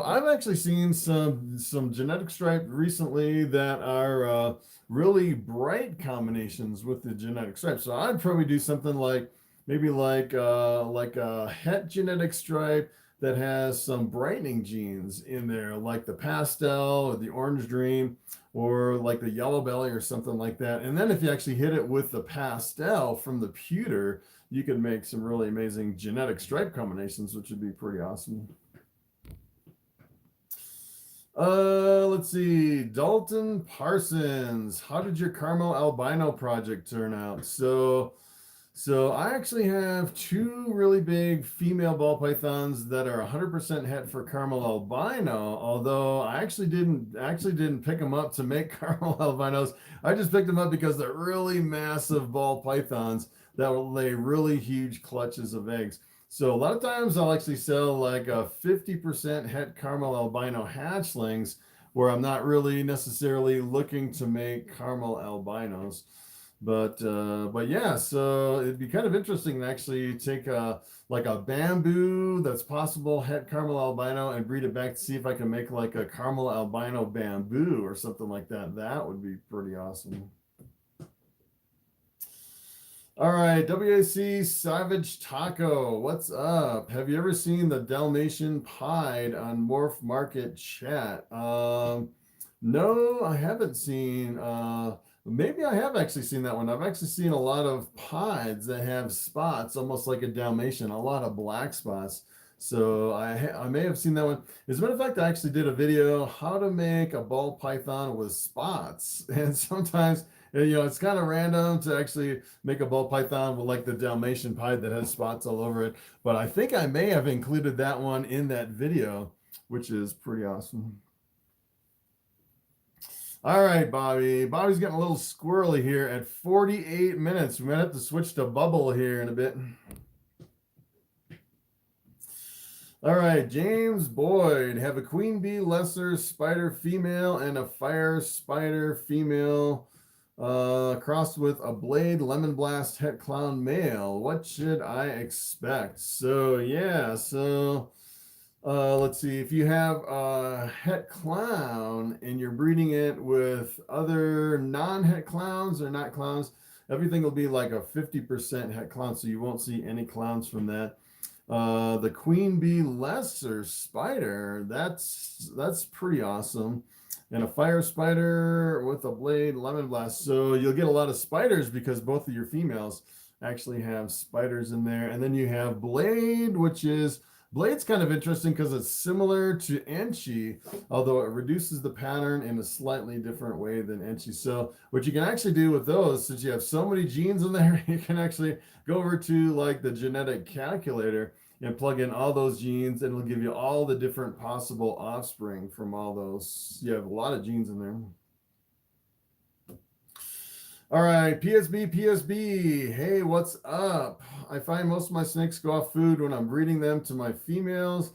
Speaker 1: I've actually seen some genetic stripe recently that are really bright combinations with the genetic stripe. So I'd probably do something like maybe like a het genetic stripe that has some brightening genes in there, like the pastel or the orange dream, or like the yellow belly or something like that. And then if you actually hit it with the pastel from the pewter, you could make some really amazing genetic stripe combinations, which would be pretty awesome. Let's see. Dalton Parsons, how did your caramel albino project turn out? So I actually have two really big female ball pythons that are 100% het for caramel albino, although I actually didn't pick them up to make caramel albinos. I just picked them up because they're really massive ball pythons that will lay really huge clutches of eggs. So a lot of times I'll actually sell like a 50% het caramel albino hatchlings where I'm not really necessarily looking to make caramel albinos. But yeah, so it'd be kind of interesting to actually take like a bamboo that's possible het caramel albino and breed it back to see if I can make like a caramel albino bamboo or something like that. That would be pretty awesome. All right, WAC Savage Taco, what's up? Have you ever seen the Dalmatian Pied on Morph Market Chat? No, I haven't seen. Maybe I have actually seen that one. I've actually seen a lot of pieds that have spots, almost like a Dalmatian, a lot of black spots. So I may have seen that one. As a matter of fact, I actually did a video how to make a ball python with spots, and sometimes, you know, it's kind of random to actually make a ball python with like the Dalmatian pied that has spots all over it. But I think I may have included that one in that video, which is pretty awesome. All right, Bobby. Bobby's getting a little squirrely here at 48 minutes. We might have to switch to bubble here in a bit. All right, James Boyd. Have a queen bee lesser spider female and a fire spider female crossed with a blade lemon blast het clown male. What should I expect? So yeah, let's see. If you have a het clown and you're breeding it with other non-het clowns or not clowns, everything will be like a 50% het clown, so you won't see any clowns from that. The queen bee lesser spider, that's pretty awesome. And a fire spider with a blade lemon blast. So you'll get a lot of spiders because both of your females actually have spiders in there. And then you have Blade, which is Blade's kind of interesting because it's similar to Enchi, although it reduces the pattern in a slightly different way than Enchi. So what you can actually do with those, since you have so many genes in there, you can actually go over to like the genetic calculator and plug in all those genes, and it'll give you all the different possible offspring from all those. You have a lot of genes in there. All right, PSB. Hey, what's up? I find most of my snakes go off food when I'm breeding them to my females.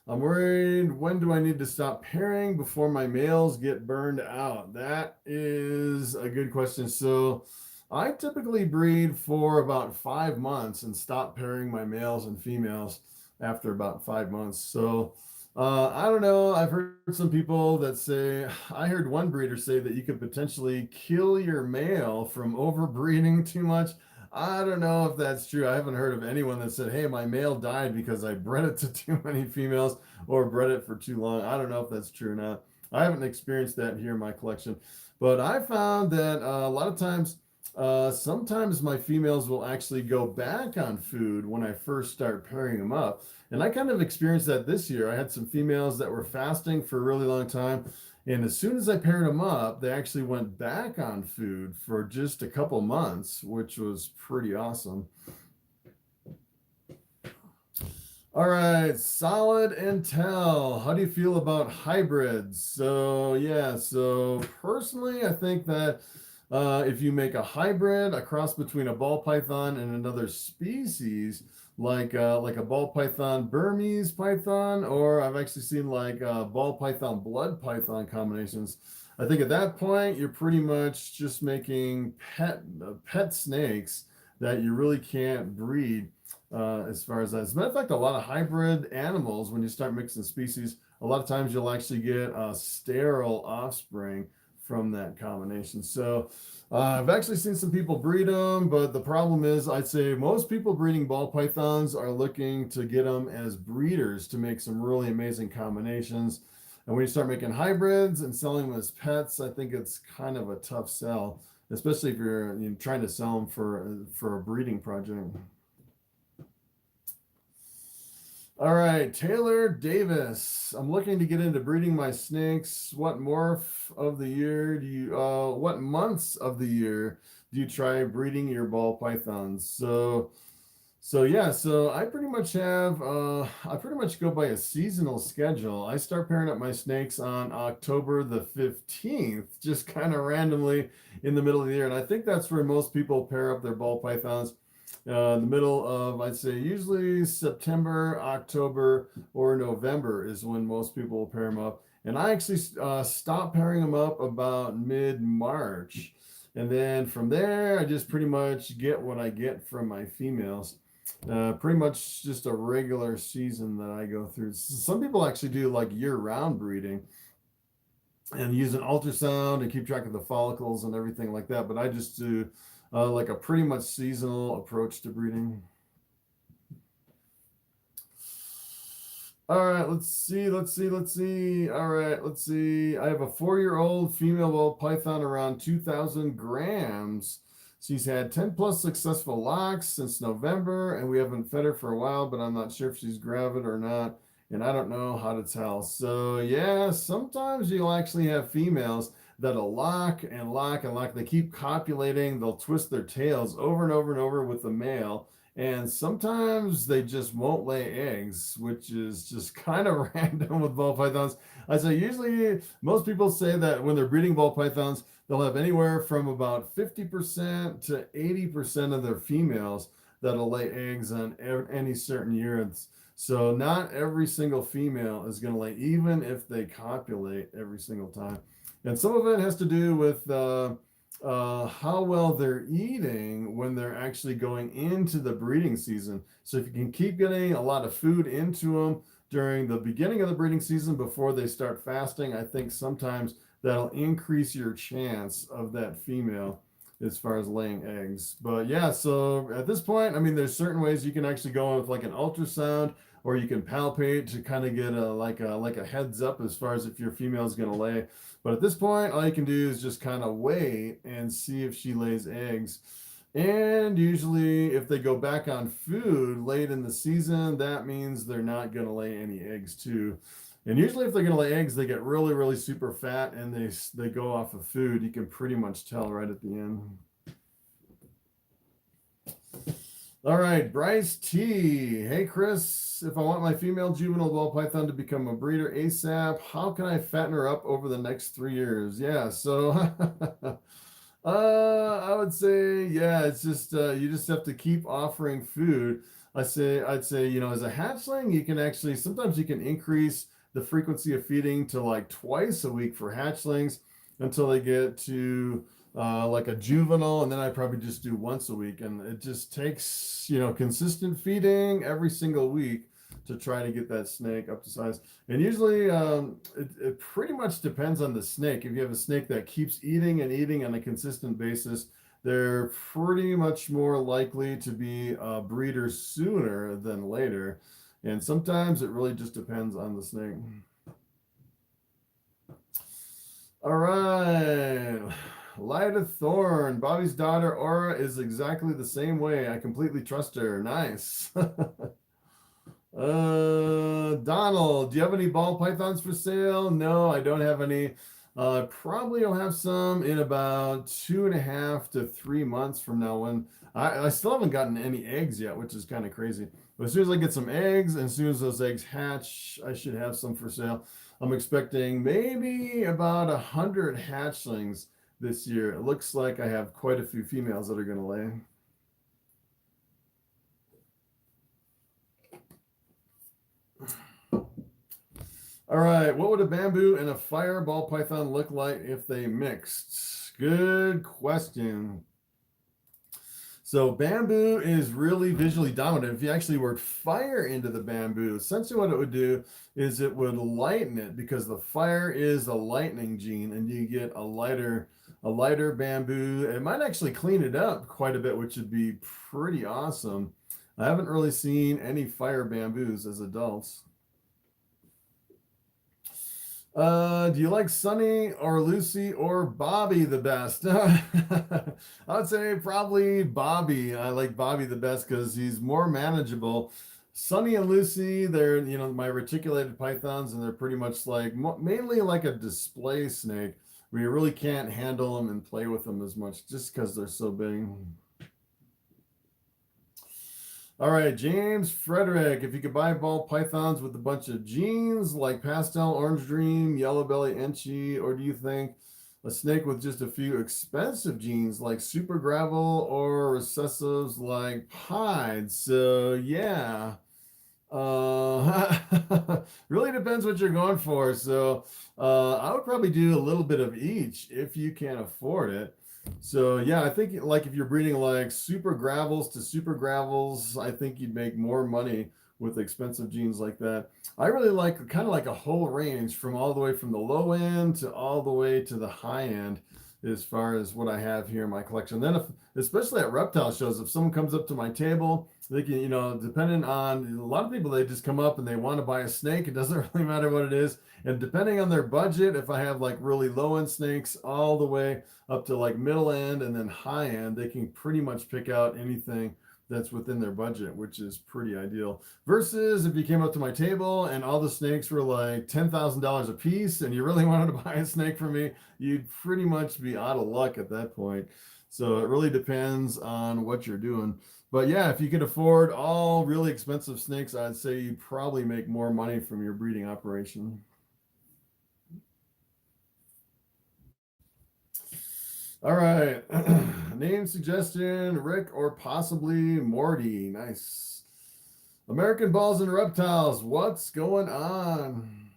Speaker 1: I'm worried, when do I need to stop pairing before my males get burned out? That is a good question. So I typically breed for about 5 months and stop pairing my males and females after about 5 months. So I don't know. I've heard some people that say, I heard one breeder say that you could potentially kill your male from overbreeding too much. I don't know if that's true. I haven't heard of anyone that said, hey, my male died because I bred it to too many females or bred it for too long. I don't know if that's true or not. I haven't experienced that here in my collection. But I found that a lot of times, sometimes my females will actually go back on food when I first start pairing them up. And I kind of experienced that this year. I had some females that were fasting for a really long time. And as soon as I paired them up, they actually went back on food for just a couple months, which was pretty awesome. All right, Solid Intel. How do you feel about hybrids? So yeah, so personally, I think that if you make a hybrid, a cross between a ball python and another species, like a ball python Burmese python, or I've actually seen like ball python blood python combinations. I think at that point you're pretty much just making pet snakes that you really can't breed as far as that. As a matter of fact, a lot of hybrid animals, when you start mixing species, a lot of times you'll actually get a sterile offspring from that combination. So I've actually seen some people breed them, but the problem is I'd say most people breeding ball pythons are looking to get them as breeders to make some really amazing combinations. And when you start making hybrids and selling them as pets, I think it's kind of a tough sell, especially if you're trying to sell them for a breeding project. All right, Taylor Davis. I'm looking to get into breeding my snakes. What morph of the year do you, what months of the year do you try breeding your ball pythons? So yeah, so I pretty much have, I pretty much go by a seasonal schedule. I start pairing up my snakes on October the 15th, just kind of randomly in the middle of the year. And I think that's where most people pair up their ball pythons. In the middle of, I'd say, usually September, October, or November is when most people will pair them up. And I actually stop pairing them up about mid-March. And then from there, I just pretty much get what I get from my females. Pretty much just a regular season that I go through. Some people actually do like year-round breeding and use an ultrasound and keep track of the follicles and everything like that. But I just do like a pretty much seasonal approach to breeding. All right, let's see. All right, let's see. I have a 4-year-old female ball python around 2,000 grams. She's had 10 plus successful locks since November, and we haven't fed her for a while, but I'm not sure if she's gravid or not, and I don't know how to tell. So yeah, sometimes you'll actually have females that'll lock and lock and lock. They keep copulating. They'll twist their tails over and over and over with the male. And sometimes they just won't lay eggs, which is just kind of random with ball pythons. I say usually most people say that when they're breeding ball pythons, they'll have anywhere from about 50% to 80% of their females that'll lay eggs on any certain year. So not every single female is going to lay, even if they copulate every single time. And some of it has to do with how well they're eating when they're actually going into the breeding season. So if you can keep getting a lot of food into them during the beginning of the breeding season before they start fasting, I think sometimes that'll increase your chance of that female as far as laying eggs. But yeah, so at this point, I mean, there's certain ways you can actually go with like an ultrasound, or you can palpate to kind of get like a heads up as far as if your female is going to lay. But at this point, all you can do is just kind of wait and see if she lays eggs. And usually if they go back on food late in the season, that means they're not going to lay any eggs too. And usually if they're going to lay eggs, they get really, really super fat and they go off of food. You can pretty much tell right at the end. All right, Bryce T. Hey, Chris, if I want my female juvenile ball python to become a breeder ASAP, how can I fatten her up over the next 3 years? Yeah, so I would say, yeah, it's just you just have to keep offering food. I'd say, you know, as a hatchling, you can actually sometimes you can increase the frequency of feeding to like twice a week for hatchlings until they get to like a juvenile, and then I probably just do once a week, and it just takes, you know, consistent feeding every single week to try to get that snake up to size. And usually it pretty much depends on the snake. If you have a snake that keeps eating and eating on a consistent basis, they're pretty much more likely to be a breeder sooner than later. And sometimes it really just depends on the snake. All right. Light of Thorn. Bobby's daughter Aura is exactly the same way. I completely trust her. Nice. Donald, do you have any ball pythons for sale? No, I don't have any. Probably I'll have some in about 2.5 to 3 months from now. When I still haven't gotten any eggs yet, which is kind of crazy. But as soon as I get some eggs, and as soon as those eggs hatch, I should have some for sale. I'm expecting maybe about 100 hatchlings this year. It looks like I have quite a few females that are going to lay. All right, what would a bamboo and a fireball python look like if they mixed? Good question. So bamboo is really visually dominant. If you actually work fire into the bamboo, essentially what it would do is it would lighten it, because the fire is a lightning gene, and you get a lighter bamboo. It might actually clean it up quite a bit, which would be pretty awesome. I haven't really seen any fire bamboos as adults. Do you like Sunny or Lucy or Bobby the best? I would say probably Bobby. I like Bobby the best because he's more manageable. Sunny and Lucy, they're, you know, my reticulated pythons, and they're pretty much like mainly like a display snake, where you really can't handle them and play with them as much just because they're so big. All right, James Frederick, if you could buy ball pythons with a bunch of genes like pastel, orange dream, yellow belly, enchi, or do you think a snake with just a few expensive genes like super gravel or recessives like pied? So yeah, really depends what you're going for. So I would probably do a little bit of each if you can afford it. So yeah, I think like if you're breeding like super gravels to super gravels, I think you'd make more money with expensive genes like that. I really like kind of like a whole range from all the way from the low end to all the way to the high end as far as what I have here in my collection. Then if, especially at reptile shows, if someone comes up to my table, they can, you know, depending on a lot of people, they just come up and they want to buy a snake. It doesn't really matter what it is. And depending on their budget, if I have like really low end snakes all the way up to like middle end and then high end, they can pretty much pick out anything that's within their budget, which is pretty ideal. Versus if you came up to my table and all the snakes were like $10,000 a piece and you really wanted to buy a snake from me, you'd pretty much be out of luck at that point. So it really depends on what you're doing. But yeah, if you can afford all really expensive snakes, I'd say you probably make more money from your breeding operation. All right. Name suggestion, Rick or possibly Morty. Nice. American Balls and Reptiles. What's going on?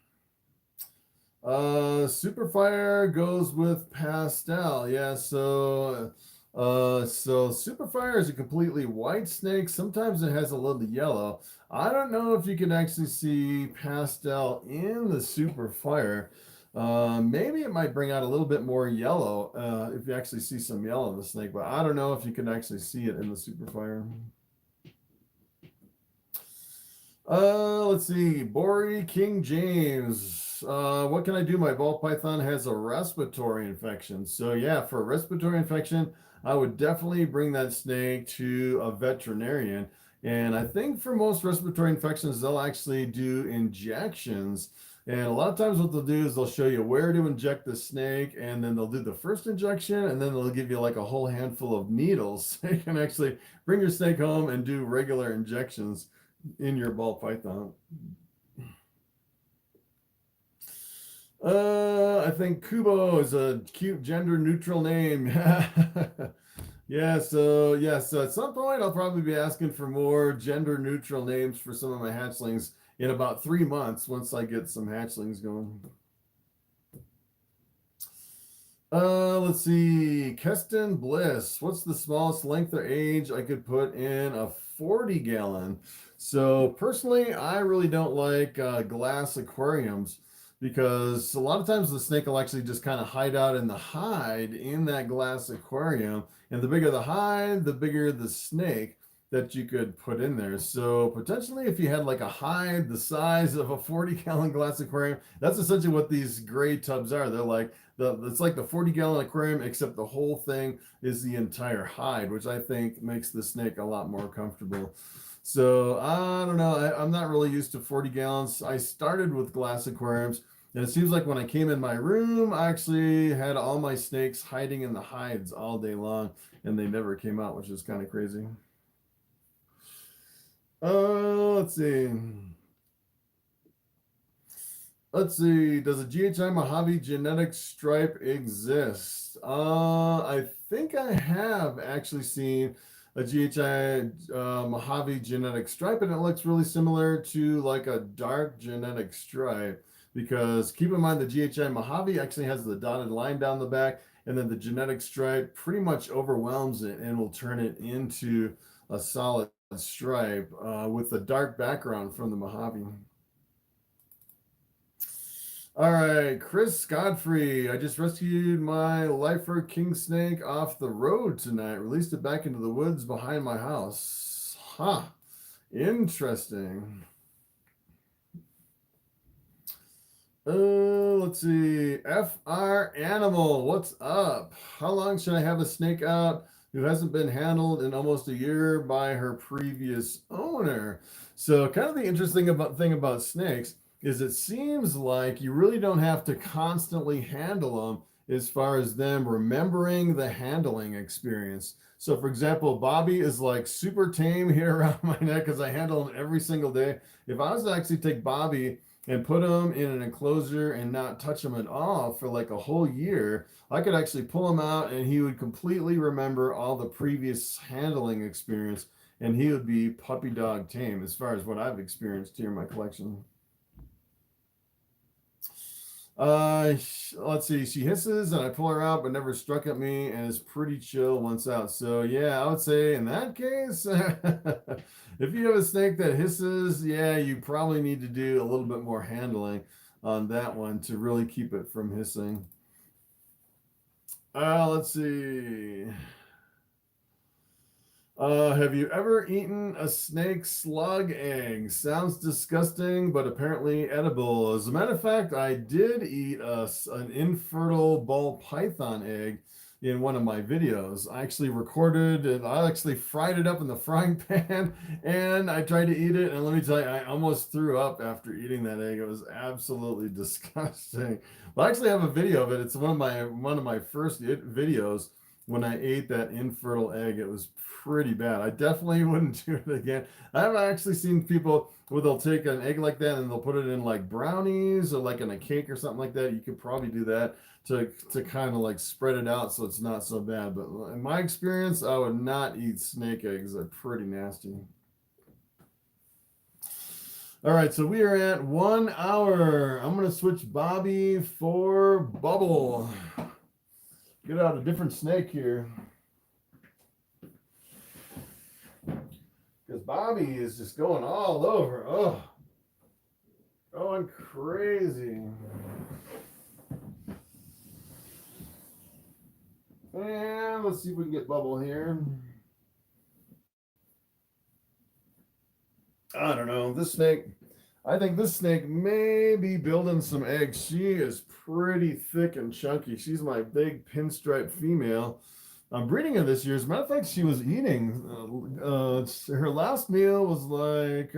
Speaker 1: Superfire goes with pastel. Yeah, so Superfire is a completely white snake. Sometimes it has a little yellow. I don't know if you can actually see pastel in the Superfire. Maybe it might bring out a little bit more yellow if you actually see some yellow in the snake, but I don't know if you can actually see it in the Superfire. Let's see. Bori King James. What can I do? My ball python has a respiratory infection. So yeah, for a respiratory infection, I would definitely bring that snake to a veterinarian. And I think for most respiratory infections, they'll actually do injections. And a lot of times what they'll do is they'll show you where to inject the snake, and then they'll do the first injection, and then they'll give you like a whole handful of needles. So you can actually bring your snake home and do regular injections in your ball python. I think Kubo is a cute gender neutral name. Yeah, so yes, at some point I'll probably be asking for more gender neutral names for some of my hatchlings in about 3 months once I get some hatchlings going. Let's see. Keston Bliss. What's the smallest length or age I could put in a 40-gallon? So personally, I really don't like glass aquariums, because a lot of times the snake will actually just kind of hide out in the hide in that glass aquarium. And the bigger the hide, the bigger the snake that you could put in there. So potentially if you had like a hide the size of a 40-gallon glass aquarium, that's essentially what these gray tubs are. They're like, it's like the 40-gallon aquarium, except the whole thing is the entire hide, which I think makes the snake a lot more comfortable. So I don't know. I'm not really used to 40 gallons. I started with glass aquariums, and it seems like when I came in my room, I actually had all my snakes hiding in the hides all day long, and they never came out, which is kind of crazy. Let's see. Let's see. Does a DJI Mavic genetic stripe exist? I think I have actually seen a DJI Mavic genetic stripe, and it looks really similar to like a dark genetic stripe, because keep in mind the DJI Mavic actually has the dotted line down the back, and then the genetic stripe pretty much overwhelms it and will turn it into a solid stripe with a dark background from the Mavic. All right, Chris Godfrey. I just rescued my lifer king snake off the road tonight. Released it back into the woods behind my house. Huh. Interesting. Let's see. FR Animal, what's up? How long should I have a snake out who hasn't been handled in almost a year by her previous owner? So kind of the interesting thing about snakes is it seems like you really don't have to constantly handle them as far as them remembering the handling experience. So for example, Bobby is like super tame here around my neck because I handle him every single day. If I was to actually take Bobby and put him in an enclosure and not touch him at all for like a whole year, I could actually pull him out and he would completely remember all the previous handling experience, and he would be puppy dog tame as far as what I've experienced here in my collection. Let's see. She hisses and I pull her out, but never struck at me, and is pretty chill once out. So yeah, I would say in that case, if you have a snake that hisses, yeah, you probably need to do a little bit more handling on that one to really keep it from hissing. Let's see. Have you ever eaten a snake slug egg? Sounds disgusting, but apparently edible. As a matter of fact, I did eat an infertile ball python egg in one of my videos. I actually recorded it. I actually fried it up in the frying pan, and I tried to eat it. And let me tell you, I almost threw up after eating that egg. It was absolutely disgusting. But I actually have a video of it. It's one of my first videos. When I ate that infertile egg, it was pretty bad. I definitely wouldn't do it again. I've actually seen people where they'll take an egg like that and they'll put it in like brownies or like in a cake or something like that. You could probably do that to kind of like spread it out so it's not so bad. But in my experience, I would not eat snake eggs. They're pretty nasty. All right, so we are at 1 hour. I'm going to switch Bobby for Bubble. Get out a different snake here. Because Bobby is just going all over. Oh, going crazy. And let's see if we can get Bubble here. I don't know. This snake, I think this snake may be building some eggs. She is pretty thick and chunky. She's my big pinstripe female. I'm breeding her this year. As a matter of fact, she was eating. Her last meal was like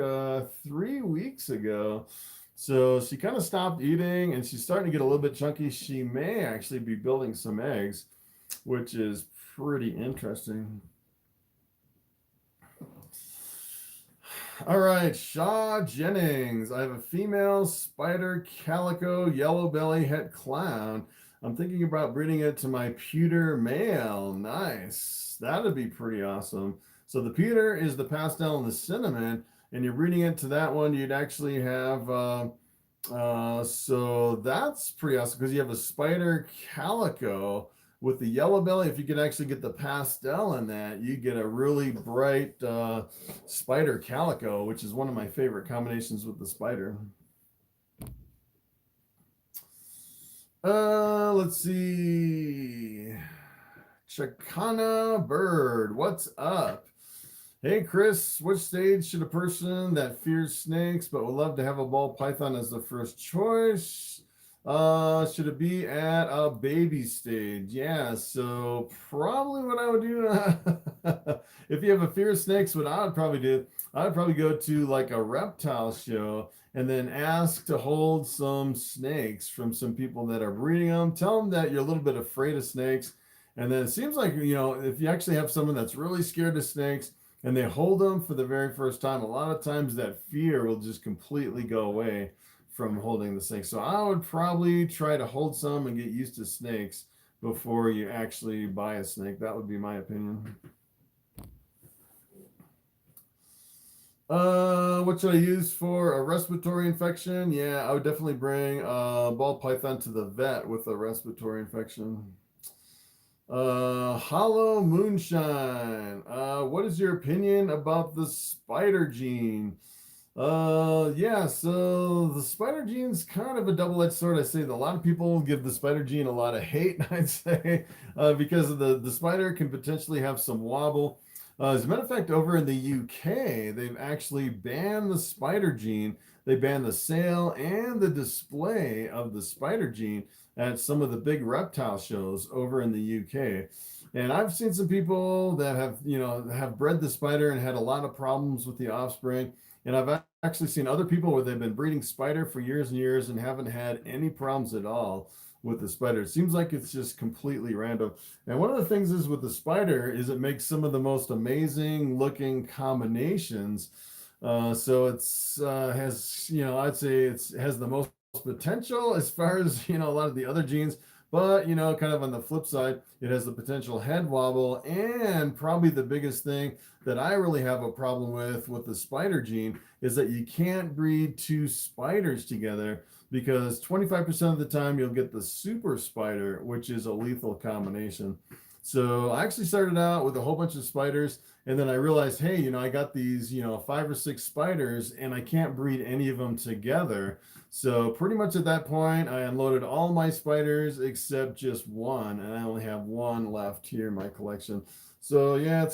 Speaker 1: 3 weeks ago. So she kind of stopped eating and she's starting to get a little bit chunky. She may actually be building some eggs, which is pretty interesting. All right, Shaw Jennings. I have a female spider calico yellow belly het clown. I'm thinking about breeding it to my pewter male. Nice. That'd be pretty awesome. So the pewter is the pastel and the cinnamon, and you're breeding it to that one. You'd actually have, so that's pretty awesome because you have a spider calico with the yellow belly. If you could actually get the pastel in that, you get a really bright spider calico, which is one of my favorite combinations with the spider. Let's see. Chicana Bird, what's up? Hey Chris, which stage should a person that fears snakes but would love to have a ball python as the first choice? Should it be at a baby stage? Yeah, so probably what I would do if you have a fear of snakes, what I would probably do, I would probably go to like a reptile show and then ask to hold some snakes from some people that are breeding them. Tell them that you're a little bit afraid of snakes. And then it seems like, you know, if you actually have someone that's really scared of snakes and they hold them for the very first time, a lot of times that fear will just completely go away from holding the snake. So I would probably try to hold some and get used to snakes before you actually buy a snake. That would be my opinion. What should I use for a respiratory infection? Yeah, I would definitely bring ball python to the vet with a respiratory infection. Hollow Moonshine. What is your opinion about the spider gene? Yeah, so the spider gene's kind of a double-edged sword. I say that a lot of people give the spider gene a lot of hate, I'd say, because of the spider can potentially have some wobble. As a matter of fact, over in the UK, they've actually banned the spider gene. They banned the sale and the display of the spider gene at some of the big reptile shows over in the UK. And I've seen some people that have bred the spider and had a lot of problems with the offspring. And I've actually seen other people where they've been breeding spider for years and years and haven't had any problems at all with the spider. It seems like it's just completely random. And one of the things is with the spider is it makes some of the most amazing looking combinations. So it's has, I'd say it has the most potential as far as, a lot of the other genes. But, kind of on the flip side, it has the potential head wobble. And probably the biggest thing that I really have a problem with the spider gene is that you can't breed two spiders together, because 25% of the time you'll get the super spider, which is a lethal combination. So I actually started out with a whole bunch of spiders, and then I realized, hey, I got these, 5 or 6 spiders, and I can't breed any of them together. So pretty much at that point, I unloaded all my spiders except just one, and I only have one left here in my collection. So yeah, I'd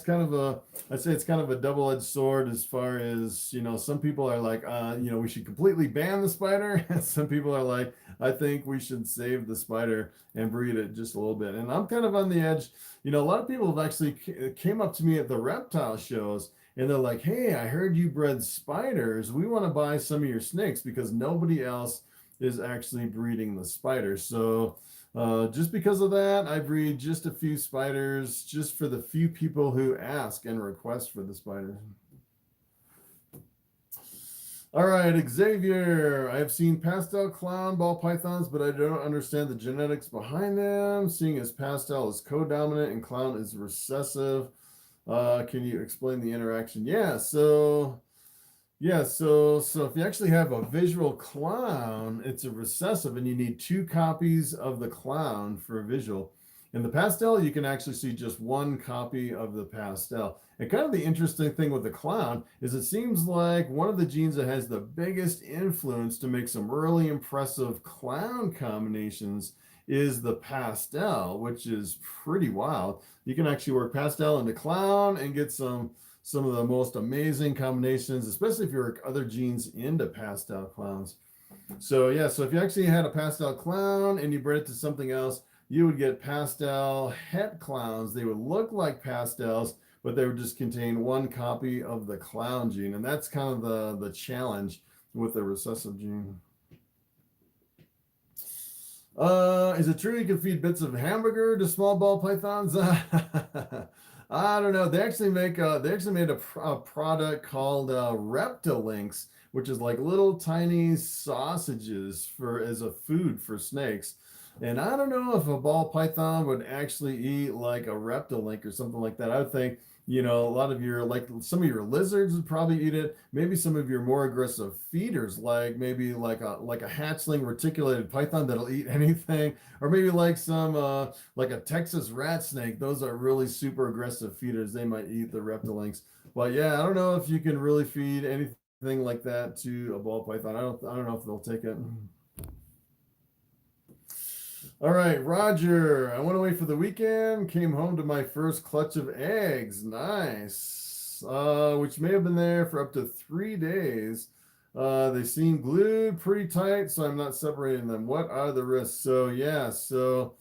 Speaker 1: say it's kind of a double-edged sword as far as, some people are like, we should completely ban the spider. And some people are like, I think we should save the spider and breed it just a little bit. And I'm kind of on the edge. A lot of people have actually came up to me at the reptile shows and they're like, hey, I heard you bred spiders. We want to buy some of your snakes because nobody else is actually breeding the spiders. So just because of that, I breed just a few spiders just for the few people who ask and request for the spiders. All right, Xavier. I have seen pastel clown ball pythons, but I don't understand the genetics behind them. Seeing as pastel is co-dominant and clown is recessive. Can you explain the interaction? Yeah, so if you actually have a visual clown, it's a recessive, and you need 2 copies of the clown for a visual. In the pastel, you can actually see just 1 copy of the pastel. And kind of the interesting thing with the clown is it seems like one of the genes that has the biggest influence to make some really impressive clown combinations is the pastel, which is pretty wild. You can actually work pastel into clown and get some of the most amazing combinations, especially if you work other genes into pastel clowns. So yeah, so if you actually had a pastel clown and you bred it to something else, you would get pastel het clowns. They would look like pastels, but they would just contain one copy of the clown gene. And that's kind of the challenge with the recessive gene. Is it true you can feed bits of hamburger to small ball pythons? I don't know. They actually made a product called Reptilinks, which is like little tiny sausages as a food for snakes. And I don't know if a ball python would actually eat like a Reptilink or something like that. I would think, a lot of some of your lizards would probably eat it. Maybe some of your more aggressive feeders, like maybe like a hatchling reticulated python that'll eat anything, or maybe like some like a Texas rat snake. Those are really super aggressive feeders. They might eat the Reptilinks. But yeah, I don't know if you can really feed anything like that to a ball python. I don't know if they'll take it. All right, Roger. I went away for the weekend, came home to my first clutch of eggs. Nice. Which may have been there for up to 3 days. They seem glued pretty tight, so I'm not separating them. What are the risks? So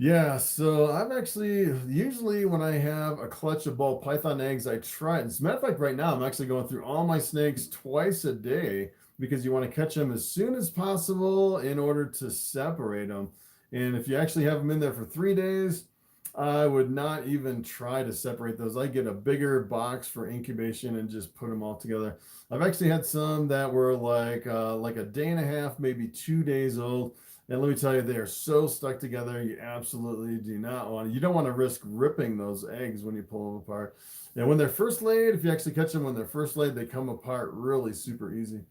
Speaker 1: I've actually, usually when I have a clutch of ball python eggs, I try it. As a matter of fact, right now, I'm actually going through all my snakes twice a day, because you want to catch them as soon as possible in order to separate them. And if you actually have them in there for 3 days, I would not even try to separate those. I get a bigger box for incubation and just put them all together. I've actually had some that were like a day and a half, maybe 2 days old. And let me tell you, they are so stuck together. You absolutely do not you don't want to risk ripping those eggs when you pull them apart. And when they're first laid, if you actually catch them when they're first laid, they come apart really super easy.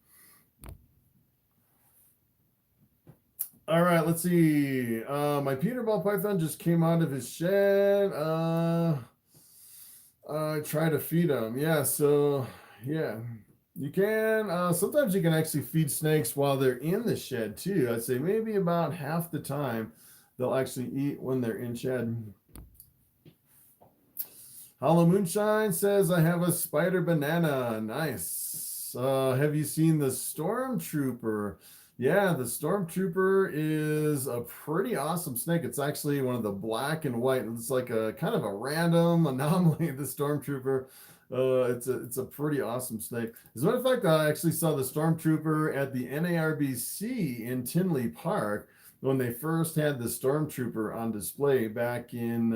Speaker 1: All right, let's see. My Peterball python just came out of his shed. I try to feed him. Yeah, so yeah, you can. Sometimes you can actually feed snakes while they're in the shed too. I'd say maybe about half the time they'll actually eat when they're in shed. Hollow Moonshine says, I have a spider banana. Nice. Have you seen the Stormtrooper? Yeah, the Stormtrooper is a pretty awesome snake. It's actually one of the black and white. It's like a kind of a random anomaly, the Stormtrooper. It's a pretty awesome snake. As a matter of fact, I actually saw the Stormtrooper at the NARBC in Tinley Park when they first had the Stormtrooper on display back in,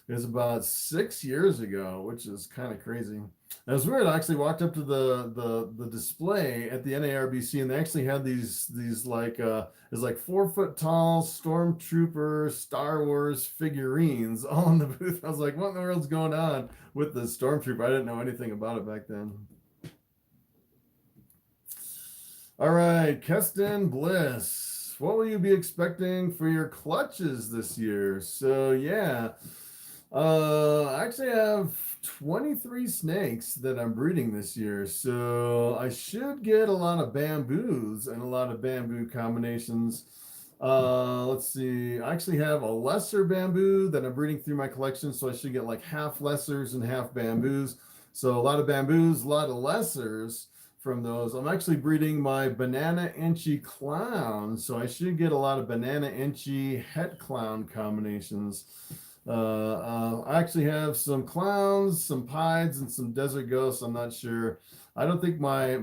Speaker 1: it was about 6 years ago, which is kind of crazy. It was weird. I actually walked up to the display at the NARBC, and they actually had these like it's like 4 foot tall Stormtrooper Star Wars figurines all in the booth. I was like, what in the world's going on with the Stormtrooper? I didn't know anything about it back then. All right, Keston Bliss. What will you be expecting for your clutches this year? So yeah, I actually have 23 snakes that I'm breeding this year, so I should get a lot of bamboos and a lot of bamboo combinations. Let's see, I actually have a lesser bamboo that I'm breeding through my collection, so I should get like half lessers and half bamboos. So a lot of bamboos, a lot of lessers from those. I'm actually breeding my banana inchy clown, so I should get a lot of banana inchy het clown combinations. I actually have some clowns, some pieds, and some desert ghosts. I'm not sure. I don't think my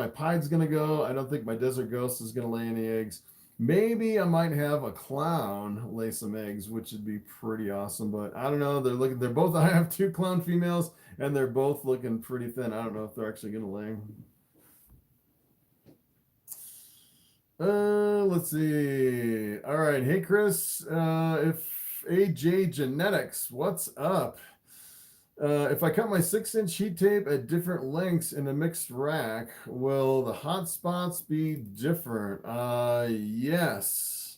Speaker 1: pied's gonna go. I don't think my desert ghost is gonna lay any eggs. Maybe I might have a clown lay some eggs, which would be pretty awesome. But I don't know. They're both. I have 2 clown females, and they're both looking pretty thin. I don't know if they're actually gonna lay. Let's see. All right. Hey, Chris. If AJ Genetics, what's up? If I cut my 6-inch heat tape at different lengths in a mixed rack, will the hot spots be different? Yes.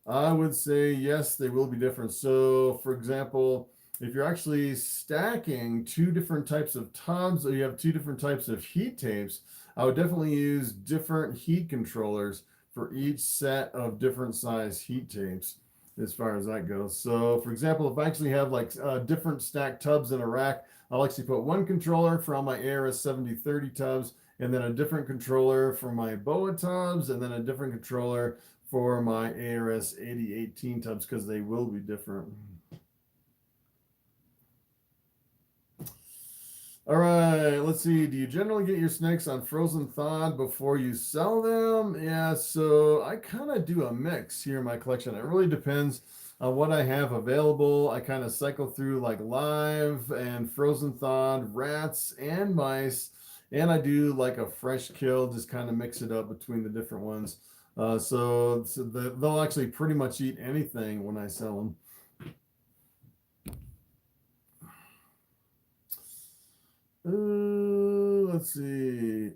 Speaker 1: I would say yes, they will be different. So, for example, if you're actually stacking 2 different types of tubs, or you have 2 different types of heat tapes, I would definitely use different heat controllers for each set of different size heat tapes, as far as that goes. So for example, if I actually have like different stacked tubs in a rack, I'll actually put one controller for all my ARS 7030 tubs, and then a different controller for my BOA tubs, and then a different controller for my ARS 8018 tubs because they will be different. All right, let's see. Do you generally get your snakes on frozen thawed before you sell them? Yeah, so I kind of do a mix here in my collection. It really depends on what I have available. I kind of cycle through like live and frozen thawed, rats and mice, and I do like a fresh kill, just kind of mix it up between the different ones. So they'll actually pretty much eat anything when I sell them. Let's see.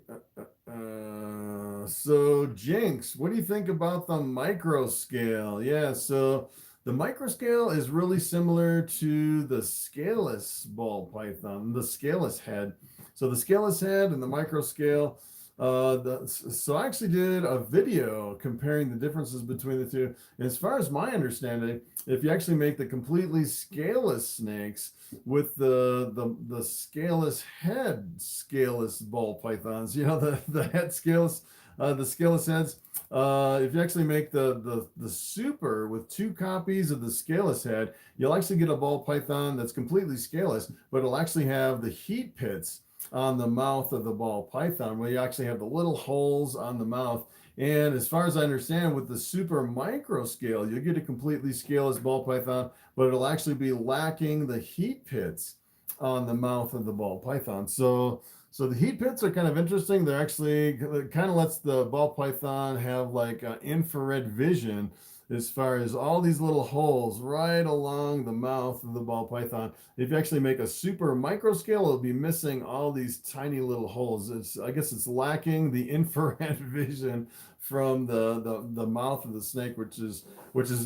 Speaker 1: So Jinx, what do you think about the micro scale? Yeah, so the micro scale is really similar to the scaleless ball python, the scaleless head. So the scaleless head and the micro scale. So I actually did a video comparing the differences between the two. And as far as my understanding, if you actually make the completely scaleless snakes with the scaleless head, scaleless ball pythons, you know, the head scaleless, the scaleless heads. If you actually make the super with 2 copies of the scaleless head, you'll actually get a ball python that's completely scaleless, but it'll actually have the heat pits on the mouth of the ball python, where you actually have the little holes on the mouth. And as far as I understand, with the super micro scale, you'll get a completely scaleless ball python, but it'll actually be lacking the heat pits on the mouth of the ball python. So the heat pits are kind of interesting. They're actually kind of lets the ball python have like infrared vision as far as all these little holes right along the mouth of the ball python. If you actually make a super micro scale, it'll be missing all these tiny little holes. I guess it's lacking the infrared vision from the mouth of the snake, which is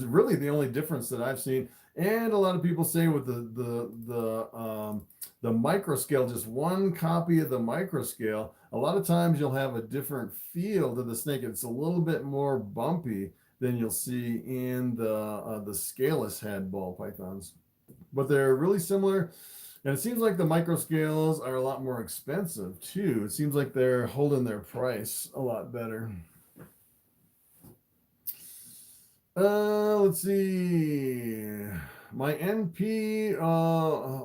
Speaker 1: really the only difference that I've seen. And a lot of people say with the micro scale, just one copy of the micro scale, a lot of times you'll have a different feel to the snake. It's a little bit more bumpy than you'll see in the scaleless head ball pythons. But they're really similar. And it seems like the micro scales are a lot more expensive too. It seems like they're holding their price a lot better. Let's see. My NP,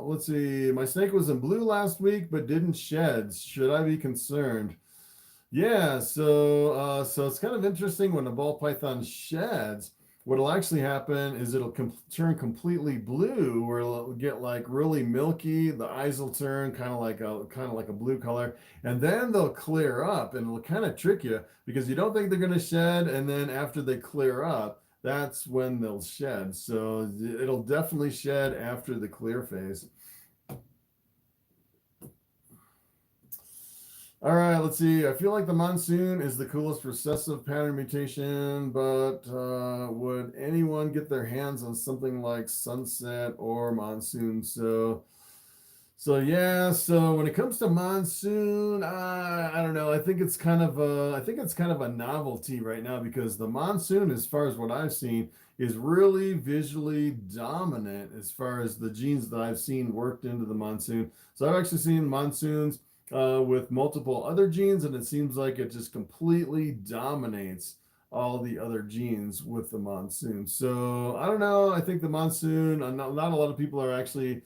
Speaker 1: let's see. My snake was in blue last week, but didn't shed. Should I be concerned? Yeah, so it's kind of interesting when a ball python sheds. What'll actually happen is it'll turn completely blue, where it'll get like really milky. The eyes will turn kind of like a blue color, and then they'll clear up, and it'll kind of trick you because you don't think they're going to shed, and then after they clear up, that's when they'll shed. So it'll definitely shed after the clear phase. All right, let's see. I feel like the monsoon is the coolest recessive pattern mutation, but would anyone get their hands on something like sunset or monsoon? So yeah. So when it comes to monsoon, I don't know. I think it's kind of a novelty right now because the monsoon, as far as what I've seen, is really visually dominant as far as the genes that I've seen worked into the monsoon. So I've actually seen monsoons with multiple other genes, and it seems like it just completely dominates all the other genes with the monsoon. So I don't know. I think the monsoon, not a lot of people are actually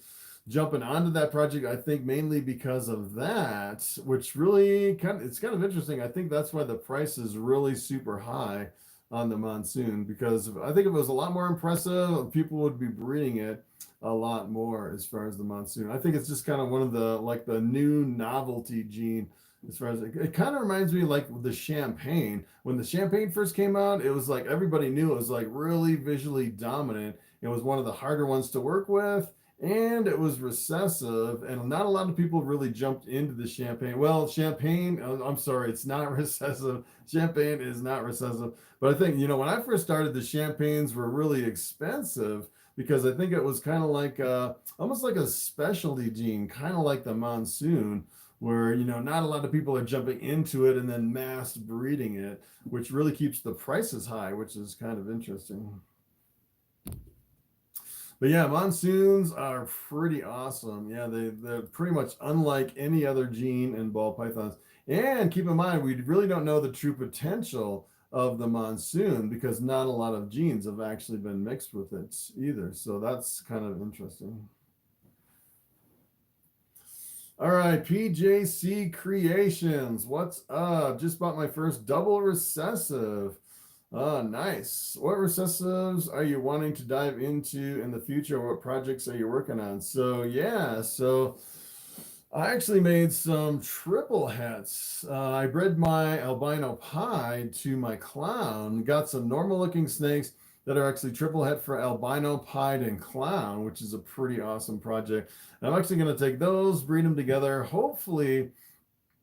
Speaker 1: jumping onto that project. I think mainly because of that, which really it's kind of interesting. I think that's why the price is really super high on the monsoon, because I think if it was a lot more impressive, people would be breeding it a lot more as far as the monsoon. I think it's just kind of one of the new novelty gene as far as it kind of reminds me like the champagne. When the champagne first came out, it was like everybody knew it was like really visually dominant. It was one of the harder ones to work with, and it was recessive, and not a lot of people really jumped into the champagne. Well, champagne, I'm sorry, it's not recessive. Champagne is not recessive. But I think, when I first started, the champagnes were really expensive because I think it was kind of like almost like a specialty gene, kind of like the monsoon, where, not a lot of people are jumping into it and then mass breeding it, which really keeps the prices high, which is kind of interesting. But yeah, monsoons are pretty awesome. Yeah, they're pretty much unlike any other gene in ball pythons. And keep in mind, we really don't know the true potential of the monsoon, because not a lot of genes have actually been mixed with it either. So that's kind of interesting. All right, PJC Creations, what's up? Just bought my first double recessive. Oh, nice. What recessives are you wanting to dive into in the future? What projects are you working on? So yeah, so I actually made some triple hets. I bred my albino pied to my clown, got some normal looking snakes that are actually triple het for albino pied and clown, which is a pretty awesome project. And I'm actually going to take those, breed them together. Hopefully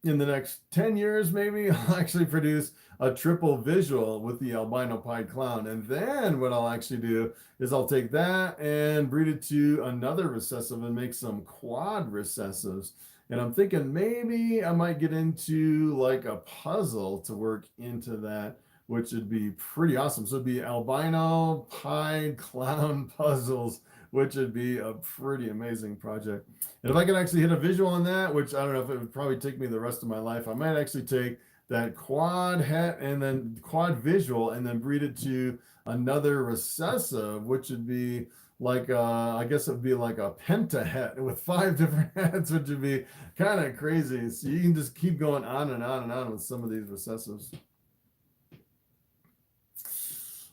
Speaker 1: in the next 10 years, maybe I'll actually produce a triple visual with the albino pied clown. And then what I'll actually do is I'll take that and breed it to another recessive and make some quad recessives. And I'm thinking maybe I might get into like a puzzle to work into that, which would be pretty awesome. So it'd be albino pied clown puzzles, which would be a pretty amazing project. And if I could actually hit a visual on that, which I don't know if it would probably take me the rest of my life, I might actually take that quad het and then quad visual and then breed it to another recessive, which would be like I guess it would be like a penta het with 5 different hets, which would be kind of crazy. So you can just keep going on and on and on with some of these recessives.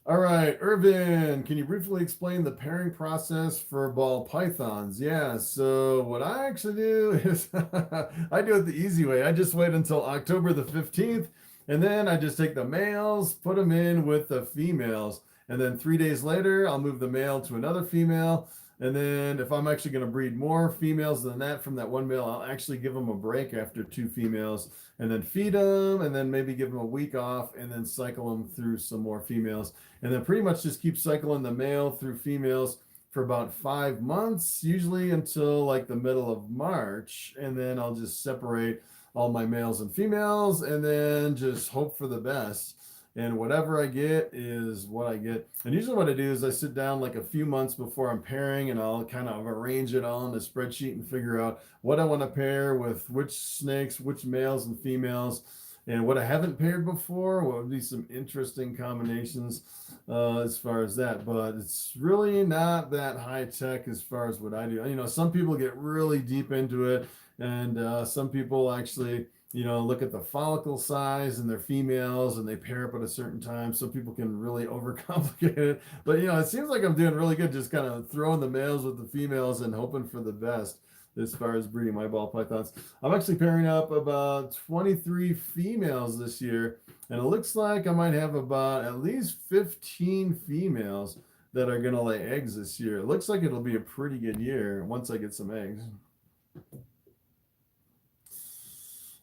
Speaker 1: All right, Irvin, can you briefly explain the pairing process for ball pythons? Yeah, so what I actually do is I do it the easy way. I just wait until October the 15th, and then I just take the males, put them in with the females, and then 3 days later, I'll move the male to another female. And then if I'm actually going to breed more females than that from that one male, I'll actually give them a break after 2 females and then feed them and then maybe give them a week off and then cycle them through some more females. And then pretty much just keep cycling the male through females for about 5 months, usually until like the middle of March. And then I'll just separate all my males and females and then just hope for the best. And whatever I get is what I get. And usually what I do is I sit down like a few months before I'm pairing and I'll kind of arrange it all in a spreadsheet and figure out what I want to pair with which snakes, which males and females, and what I haven't paired before, what would be some interesting combinations as far as that. But it's really not that high tech as far as what I do. You know, some people get really deep into it, and some people actually, you know, look at the follicle size and their females and they pair up at a certain time. So people can really overcomplicate it. But, you know, it seems like I'm doing really good just kind of throwing the males with the females and hoping for the best as far as breeding my ball pythons. I'm actually pairing up about 23 females this year. And it looks like I might have about at least 15 females that are going to lay eggs this year. It looks like it'll be a pretty good year once I get some eggs.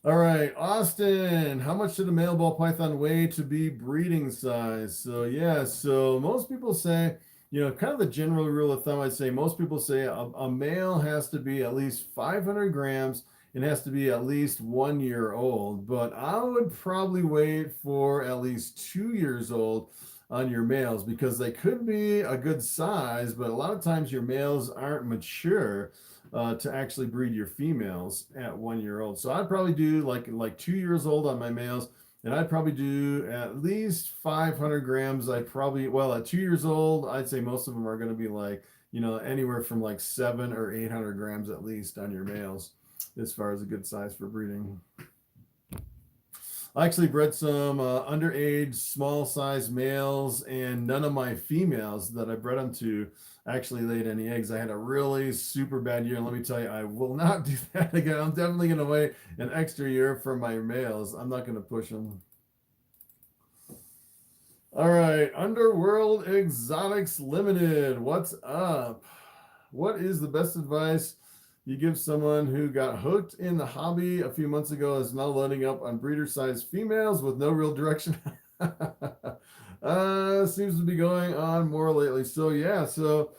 Speaker 1: All right, Austin, how much should a male ball python weigh to be breeding size? So yeah, so most people say, you know, kind of the general rule of thumb, I'd say most people say a male has to be at least 500 grams and has to be at least 1 year old. But I would probably wait for at least 2 years old on your males because they could be a good size, but a lot of times your males aren't mature to actually breed your females at 1 year old. So I'd probably do like 2 years old on my males, and I'd probably do at least 500 grams. I'd probably, well, at 2 years old, I'd say most of them are going to be like, you know, anywhere from like 700 or 800 grams at least on your males as far as a good size for breeding. I actually bred some underage small size males, and none of my females that I bred them to actually laid any eggs. I had a really super bad year, and let me tell you, I will not do that again. I'm definitely going to wait an extra year for my males. I'm not going to push them. All right, Underworld Exotics Limited, what's up? What is the best advice you give someone who got hooked in the hobby a few months ago, is now loading up on breeder-sized females with no real direction? Seems to be going on more lately. So yeah, so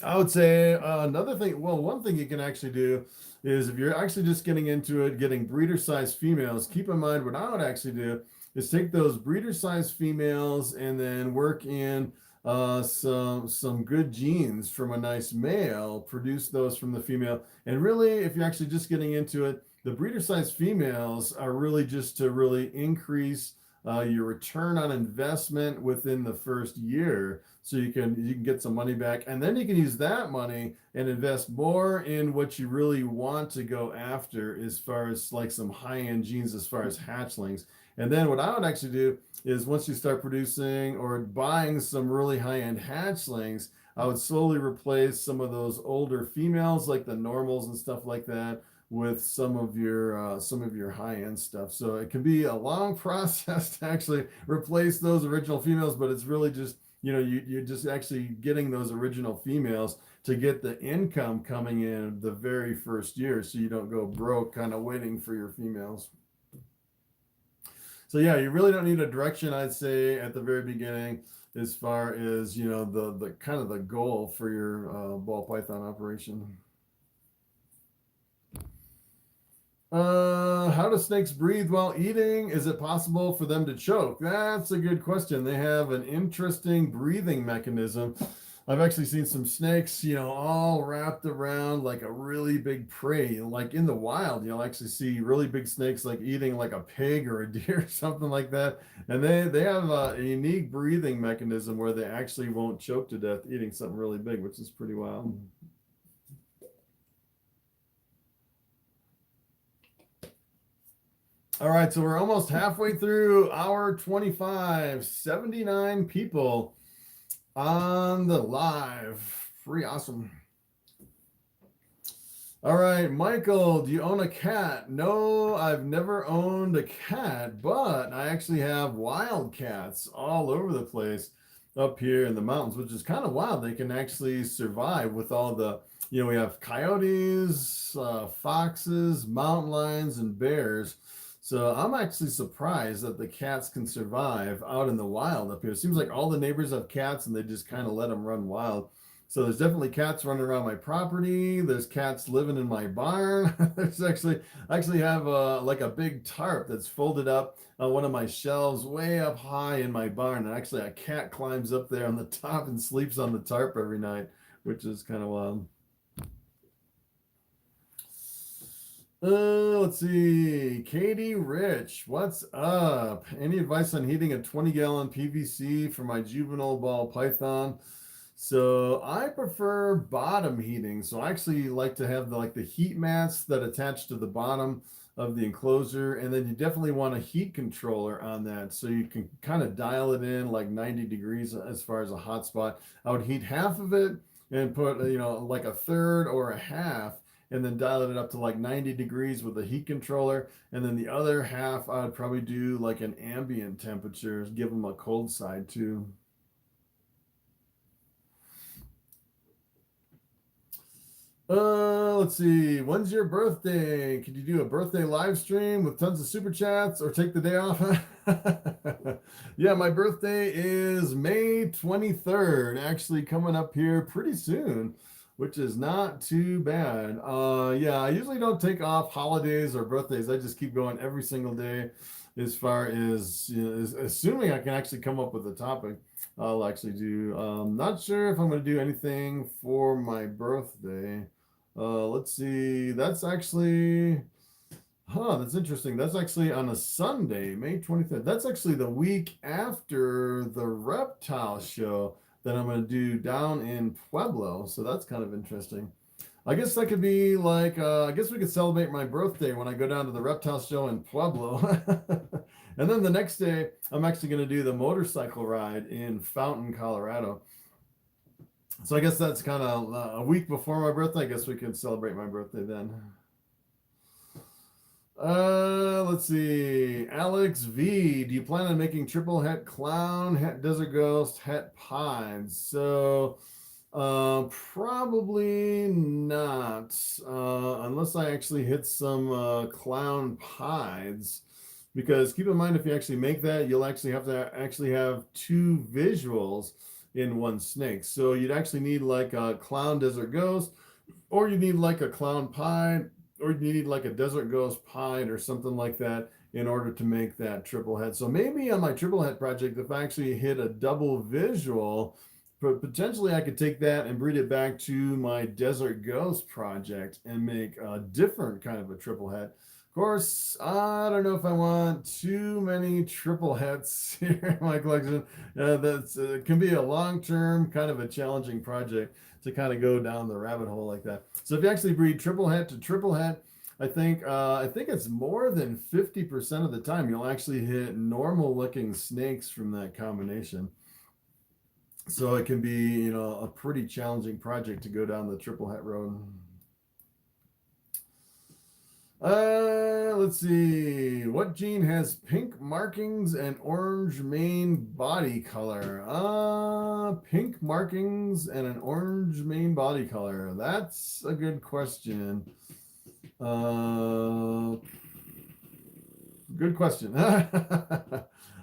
Speaker 1: I would say another thing, well, one thing you can actually do is if you're actually just getting into it, getting breeder-sized females, keep in mind what I would actually do is take those breeder-sized females and then work in some good genes from a nice male, produce those from the female. And really, if you're actually just getting into it, the breeder-sized females are really just to really increase your return on investment within the first year, so you can get some money back, and then you can use that money and invest more in what you really want to go after, as far as like some high-end genes, as far as hatchlings. And then what I would actually do is, once you start producing or buying some really high-end hatchlings, I would slowly replace some of those older females, like the normals and stuff like that, with some of your high-end stuff. So it can be a long process to actually replace those original females, but it's really just, you're just actually getting those original females to get the income coming in the very first year, so you don't go broke kind of waiting for your females. So yeah, you really don't need a direction, I'd say, at the very beginning, as far as, the kind of the goal for your ball python operation. How do snakes breathe while eating? Is it possible for them to choke? That's a good question. They have an interesting breathing mechanism. I've actually seen some snakes, all wrapped around like a really big prey. Like in the wild, you'll actually see really big snakes like eating like a pig or a deer or something like that. And they have a unique breathing mechanism where they actually won't choke to death eating something really big, which is pretty wild. All right, so we're almost halfway through hour 25, 79 people on the live. Pretty awesome. All right, Michael, do you own a cat? No, I've never owned a cat, but I actually have wild cats all over the place up here in the mountains, which is kind of wild. They can actually survive with all the, we have coyotes, foxes, mountain lions, and bears. So I'm actually surprised that the cats can survive out in the wild up here. It seems like all the neighbors have cats and they just kind of let them run wild. So there's definitely cats running around my property. There's cats living in my barn. There's I actually have like a big tarp that's folded up on one of my shelves way up high in my barn. And actually a cat climbs up there on the top and sleeps on the tarp every night, which is kind of wild. Let's see. Katie Rich, what's up? Any advice on heating a 20-gallon PVC for my juvenile ball python? So I prefer bottom heating. So I actually like to have the heat mats that attach to the bottom of the enclosure, and then you definitely want a heat controller on that, so you can kind of dial it in like 90 degrees as far as a hot spot. I would heat half of it and put like a third or a half, and then dial it up to like 90 degrees with a heat controller. And then the other half, I'd probably do like an ambient temperature, give them a cold side too. Let's see. When's your birthday? Could you do a birthday live stream with tons of super chats or take the day off? Yeah, my birthday is May 23rd, actually coming up here pretty soon, which is not too bad. Yeah, I usually don't take off holidays or birthdays. I just keep going every single day, as far as, assuming I can actually come up with a topic, I'll actually do. Not sure if I'm going to do anything for my birthday. Let's see. That's actually, that's interesting. That's actually on a Sunday, May 25th. That's actually the week after the reptile show that I'm going to do down in Pueblo. So that's kind of interesting. I guess that could be like, I guess we could celebrate my birthday when I go down to the reptile show in Pueblo. And then the next day, I'm actually going to do the motorcycle ride in Fountain, Colorado. So I guess that's kind of a week before my birthday. I guess we can celebrate my birthday then. Let's see. Alex V, do you plan on making triple het clown, het desert ghost, het pied? So probably not, unless I actually hit some clown pieds. Because keep in mind, if you actually make that, you'll actually have to have two visuals in one snake. So you'd actually need like a clown desert ghost, or you need like a clown pied, or you need like a desert ghost pied or something like that in order to make that triple head. So maybe on my triple head project, if I actually hit a double visual, but potentially I could take that and breed it back to my desert ghost project and make a different kind of a triple head. Of course, I don't know if I want too many triple hets here in my collection. That's can be a long-term kind of a challenging project to kind of go down the rabbit hole like that. So if you actually breed triple het to triple het, I think it's more than 50% of the time you'll actually hit normal-looking snakes from that combination. So it can be, you know, a pretty challenging project to go down the triple het road. Let's see. What gene has pink markings and orange main body color? Pink markings and an orange main body color. That's a good question. Good question.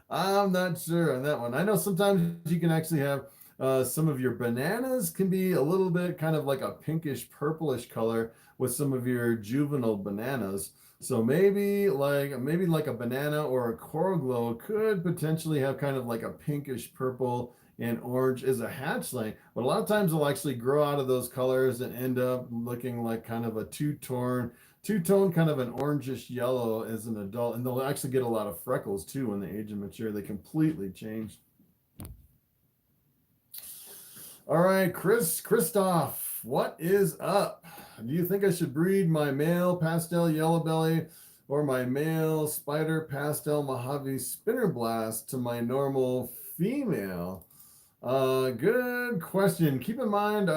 Speaker 1: I'm not sure on that one. I know sometimes you can actually have some of your bananas can be a little bit kind of like a pinkish purplish color with some of your juvenile bananas. So maybe like a banana or a coral glow could potentially have kind of like a pinkish purple and orange as a hatchling, but a lot of times they'll actually grow out of those colors and end up looking like kind of a two-tone kind of an orangish yellow as an adult, and they'll actually get a lot of freckles too when they age and mature. They completely change. All right, Christoph, what is up? Do you think I should breed my male pastel yellow belly or my male spider pastel Mojave spinner blast to my normal female? Good question. Keep in mind,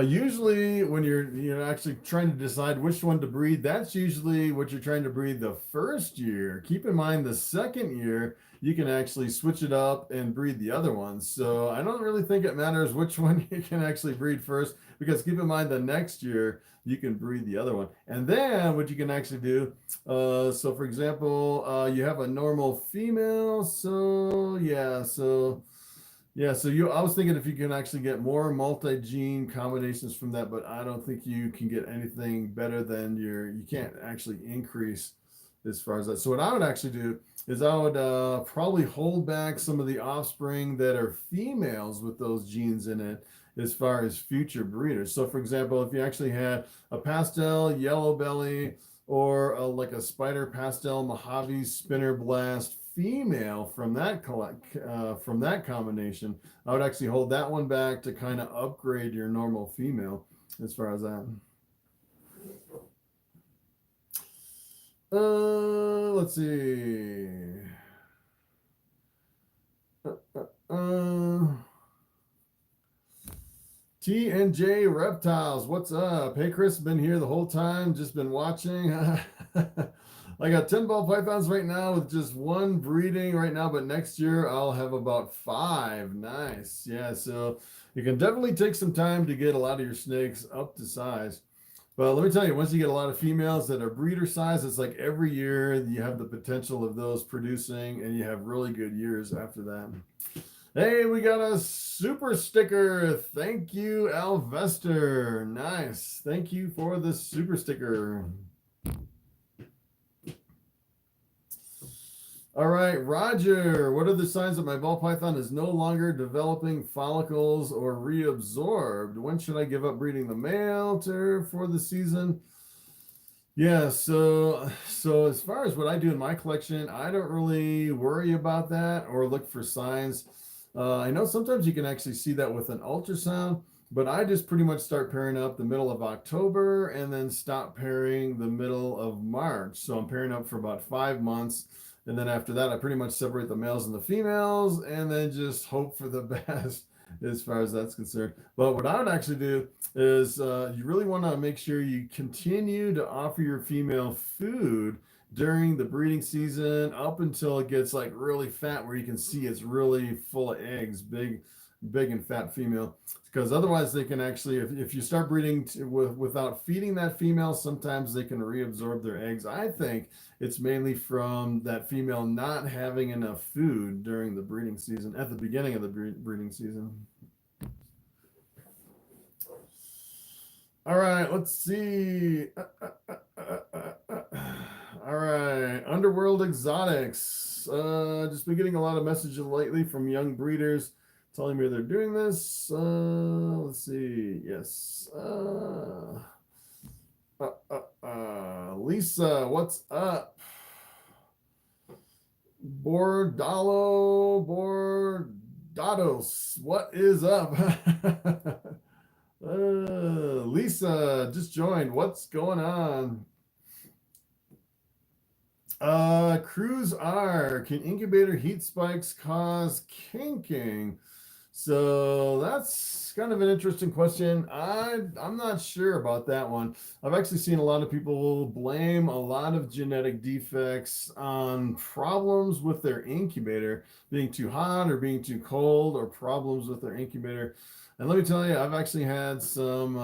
Speaker 1: usually when you're actually trying to decide which one to breed, that's usually what you're trying to breed the first year. Keep in mind the second year, you can actually switch it up and breed the other ones. So I don't really think it matters which one you can actually breed first, because keep in mind the next year you can breed the other one. And then what you can actually do, so for example, you have a normal female. So I was thinking if you can actually get more multi-gene combinations from that, but I don't think you can get anything better than you can't actually increase as far as that. So what I would actually do is I would probably hold back some of the offspring that are females with those genes in it as far as future breeders. So for example, if you actually had a pastel yellow belly or like a spider pastel Mojave spinner blast female from that combination, I would actually hold that one back to kind of upgrade your normal female as far as that. Let's see. T&J Reptiles, what's up? Hey Chris, been here the whole time, just been watching. I got 10 ball pythons right now with just one breeding right now, but next year I'll have about 5. Nice. Yeah, so you can definitely take some time to get a lot of your snakes up to size. But let me tell you, once you get a lot of females that are breeder size, it's like every year you have the potential of those producing, and you have really good years after that. Hey, we got a super sticker. Thank you, Alvester. Nice. Thank you for the super sticker. All right, Roger, what are the signs that my ball python is no longer developing follicles or reabsorbed? When should I give up breeding the male for the season? Yeah, so as far as what I do in my collection, I don't really worry about that or look for signs. I know sometimes you can actually see that with an ultrasound, but I just pretty much start pairing up the middle of October and then stop pairing the middle of March. So I'm pairing up for about 5 months. And then after that, I pretty much separate the males and the females and then just hope for the best as far as that's concerned. But what I would actually do is you really want to make sure you continue to offer your female food during the breeding season up until it gets like really fat, where you can see it's really full of eggs, big and fat female. Because otherwise they can actually, if you start breeding without feeding that female, sometimes they can reabsorb their eggs. I think it's mainly from that female not having enough food during the breeding season, at the beginning of the breeding season. All right, let's see. All right, Underworld Exotics. Just been getting a lot of messages lately from young breeders telling me they're doing this. Let's see. Yes. Lisa, what's up? Bordados, what is up? Lisa just joined. What's going on? Cruise R, can incubator heat spikes cause kinking? So that's kind of an interesting question. I'm not sure about that one. I've actually seen a lot of people blame a lot of genetic defects on problems with their incubator being too hot or being too cold, or problems with their incubator. And let me tell you, I've actually had some,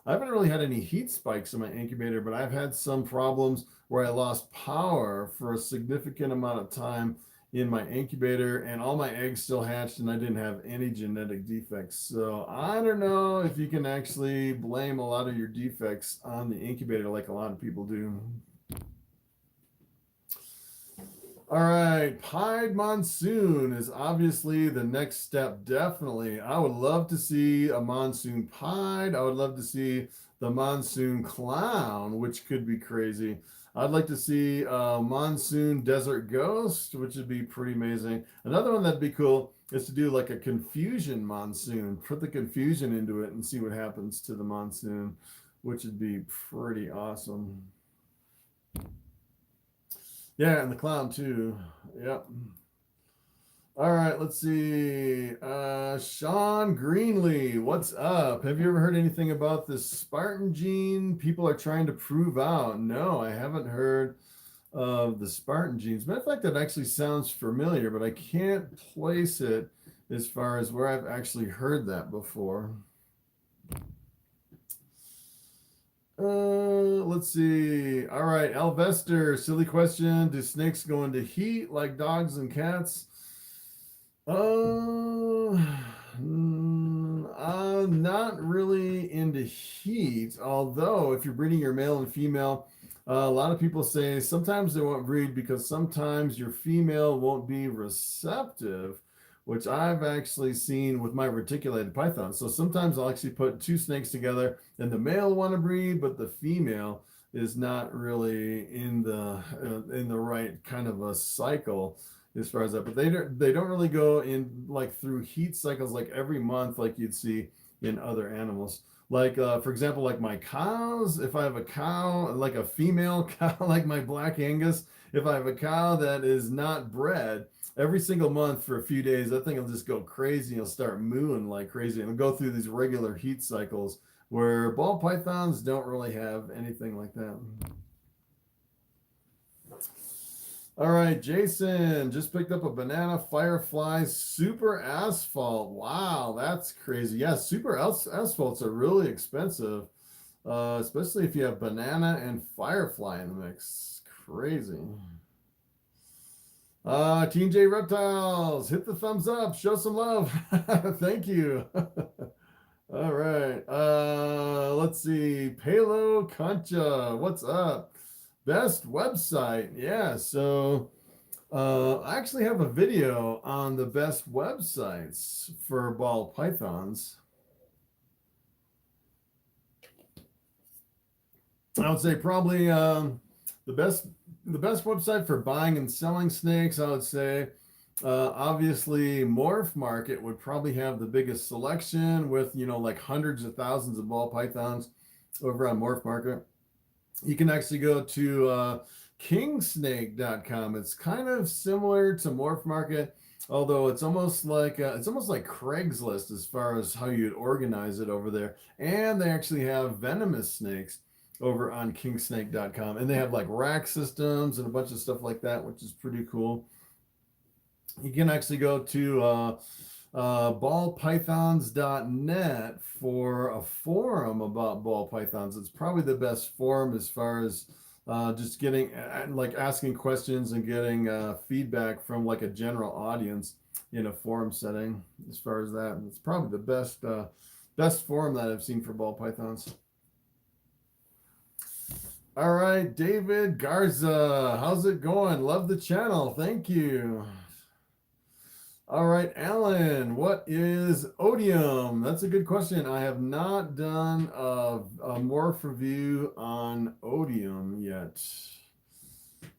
Speaker 1: I haven't really had any heat spikes in my incubator, but I've had some problems where I lost power for a significant amount of time in my incubator, and all my eggs still hatched and I didn't have any genetic defects. So I don't know if you can actually blame a lot of your defects on the incubator like a lot of people do. All right, pied monsoon is obviously the next step. Definitely. I would love to see a monsoon pied. I would love to see the monsoon clown, which could be crazy. I'd like to see a monsoon desert ghost, which would be pretty amazing. Another one that'd be cool is to do like a confusion monsoon, put the confusion into it and see what happens to the monsoon, which would be pretty awesome. Yeah, and the clown too. Yep. All right, let's see. Sean Greenlee, what's up? Have you ever heard anything about this Spartan gene people are trying to prove out? No, I haven't heard of the Spartan genes. Matter of fact, that actually sounds familiar, but I can't place it as far as where I've actually heard that before. Let's see. All right, Alvester, silly question. Do snakes go into heat like dogs and cats? I'm not really into heat, although if you're breeding your male and female, a lot of people say sometimes they won't breed because sometimes your female won't be receptive, which I've actually seen with my reticulated python. So sometimes I'll actually put two snakes together and the male want to breed, but the female is not really in the right kind of a cycle as far as that. But they don't really go in like through heat cycles like every month like you'd see in other animals. Like for example, like my cows, if I have a cow, like a female cow, like my Black Angus, if I have a cow that is not bred, every single month for a few days, that thing will just go crazy. It'll start mooing like crazy and it'll go through these regular heat cycles where ball pythons don't really have anything like that. All right, Jason just picked up a banana firefly super asphalt. Wow, that's crazy. Yeah, super asphalts are really expensive, especially if you have banana and firefly in the mix. Crazy. Team J Reptiles, hit the thumbs up, show some love. Thank you. All right, let's see. Palo Concha, what's up? Best website. Yeah, so I actually have a video on the best websites for ball pythons. I would say probably the best website for buying and selling snakes, I would say obviously Morph Market would probably have the biggest selection with, you know, like hundreds of thousands of ball pythons over on Morph Market. You can actually go to kingsnake.com. It's kind of similar to Morph Market, although it's almost like Craigslist as far as how you'd organize it over there. And they actually have venomous snakes over on kingsnake.com, and they have like rack systems and a bunch of stuff like that, which is pretty cool. You can actually go to ballpythons.net for a forum about ball pythons. It's probably the best forum as far as just getting like asking questions and getting feedback from like a general audience in a forum setting. As far as that, it's probably the best forum that I've seen for ball pythons. All right, David Garza, how's it going? Love the channel, thank you. All right, Alan, what is odium? That's a good question. I have not done a morph review on odium yet.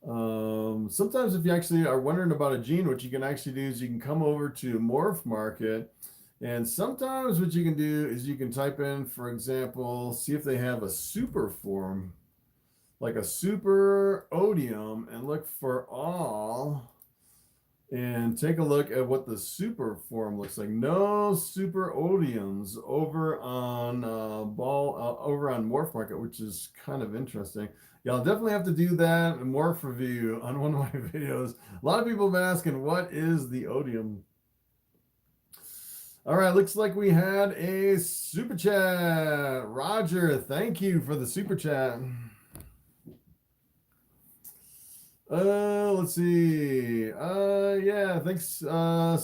Speaker 1: Sometimes if you actually are wondering about a gene, what you can actually do is you can come over to Morph Market, and sometimes what you can do is you can type in, for example, see if they have a super form, like a super odium, and look for all, and take a look at what the super form looks like. No super odiums over on over on Morph Market, which is kind of interesting. Yeah, I'll definitely have to do that morph review on one of my videos. A lot of people have been asking, what is the odium? All right, looks like we had a super chat. Roger, thank you for the super chat. Let's see. Yeah, thanks. All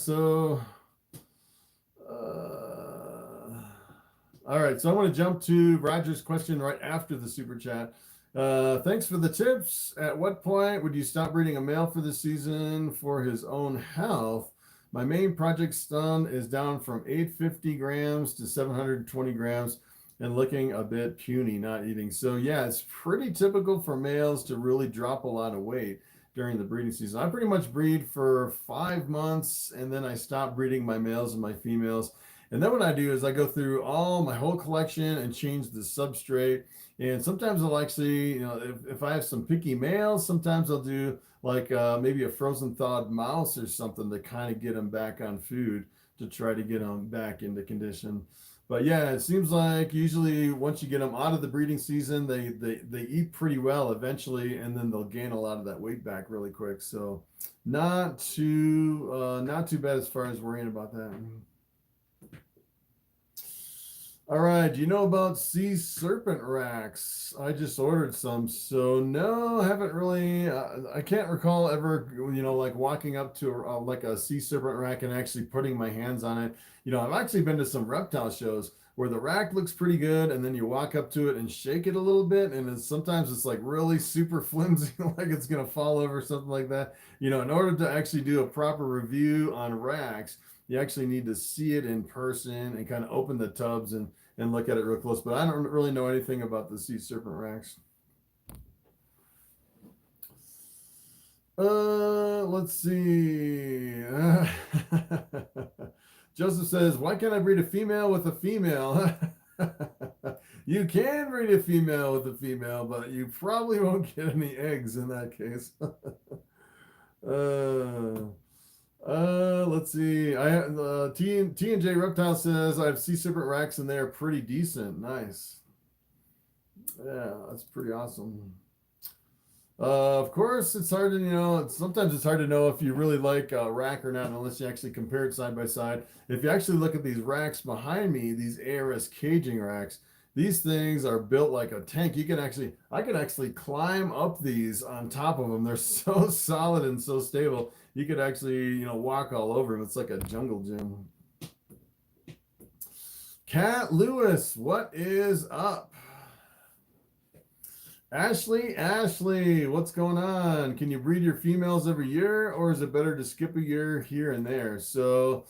Speaker 1: right, so I want to jump to Roger's question right after the super chat. Thanks for the tips. At what point would you stop breeding a male for the season for his own health? My main project stun is down from 850 grams to 720 grams and looking a bit puny, not eating. So yeah, it's pretty typical for males to really drop a lot of weight during the breeding season. I pretty much breed for 5 months, and then I stop breeding my males and my females. And then what I do is I go through my whole collection and change the substrate. And sometimes I'll actually, if I have some picky males, sometimes I'll do like maybe a frozen thawed mouse or something to kind of get them back on food to try to get them back into condition. But yeah, it seems like usually once you get them out of the breeding season, they eat pretty well eventually, and then they'll gain a lot of that weight back really quick. So not too bad as far as worrying about that. All right, do you know about sea serpent racks? I just ordered some, so no, I haven't really. I can't recall ever, like walking up to like a sea serpent rack and actually putting my hands on it. I've actually been to some reptile shows where the rack looks pretty good, and then you walk up to it and shake it a little bit, and sometimes it's like really super flimsy, like it's gonna fall over, something like that. In order to actually do a proper review on racks, you actually need to see it in person and kind of open the tubs and look at it real close. But I don't really know anything about the sea serpent racks. Let's see. Joseph says, why can't I breed a female with a female? You can breed a female with a female, but you probably won't get any eggs in that case. Let's see. T&J Reptile says I have sea serpent racks and they're pretty decent. Nice. Yeah, that's pretty awesome. Of course, it's hard to, sometimes it's hard to know if you really like a rack or not unless you actually compare it side by side. If you actually look at these racks behind me, these ARS caging racks, these things are built like a tank. I can actually climb up these on top of them. They're so solid and so stable. You could actually, walk all over them. It's like a jungle gym. Cat Lewis, what is up? Ashley, what's going on? Can you breed your females every year, or is it better to skip a year here and there? So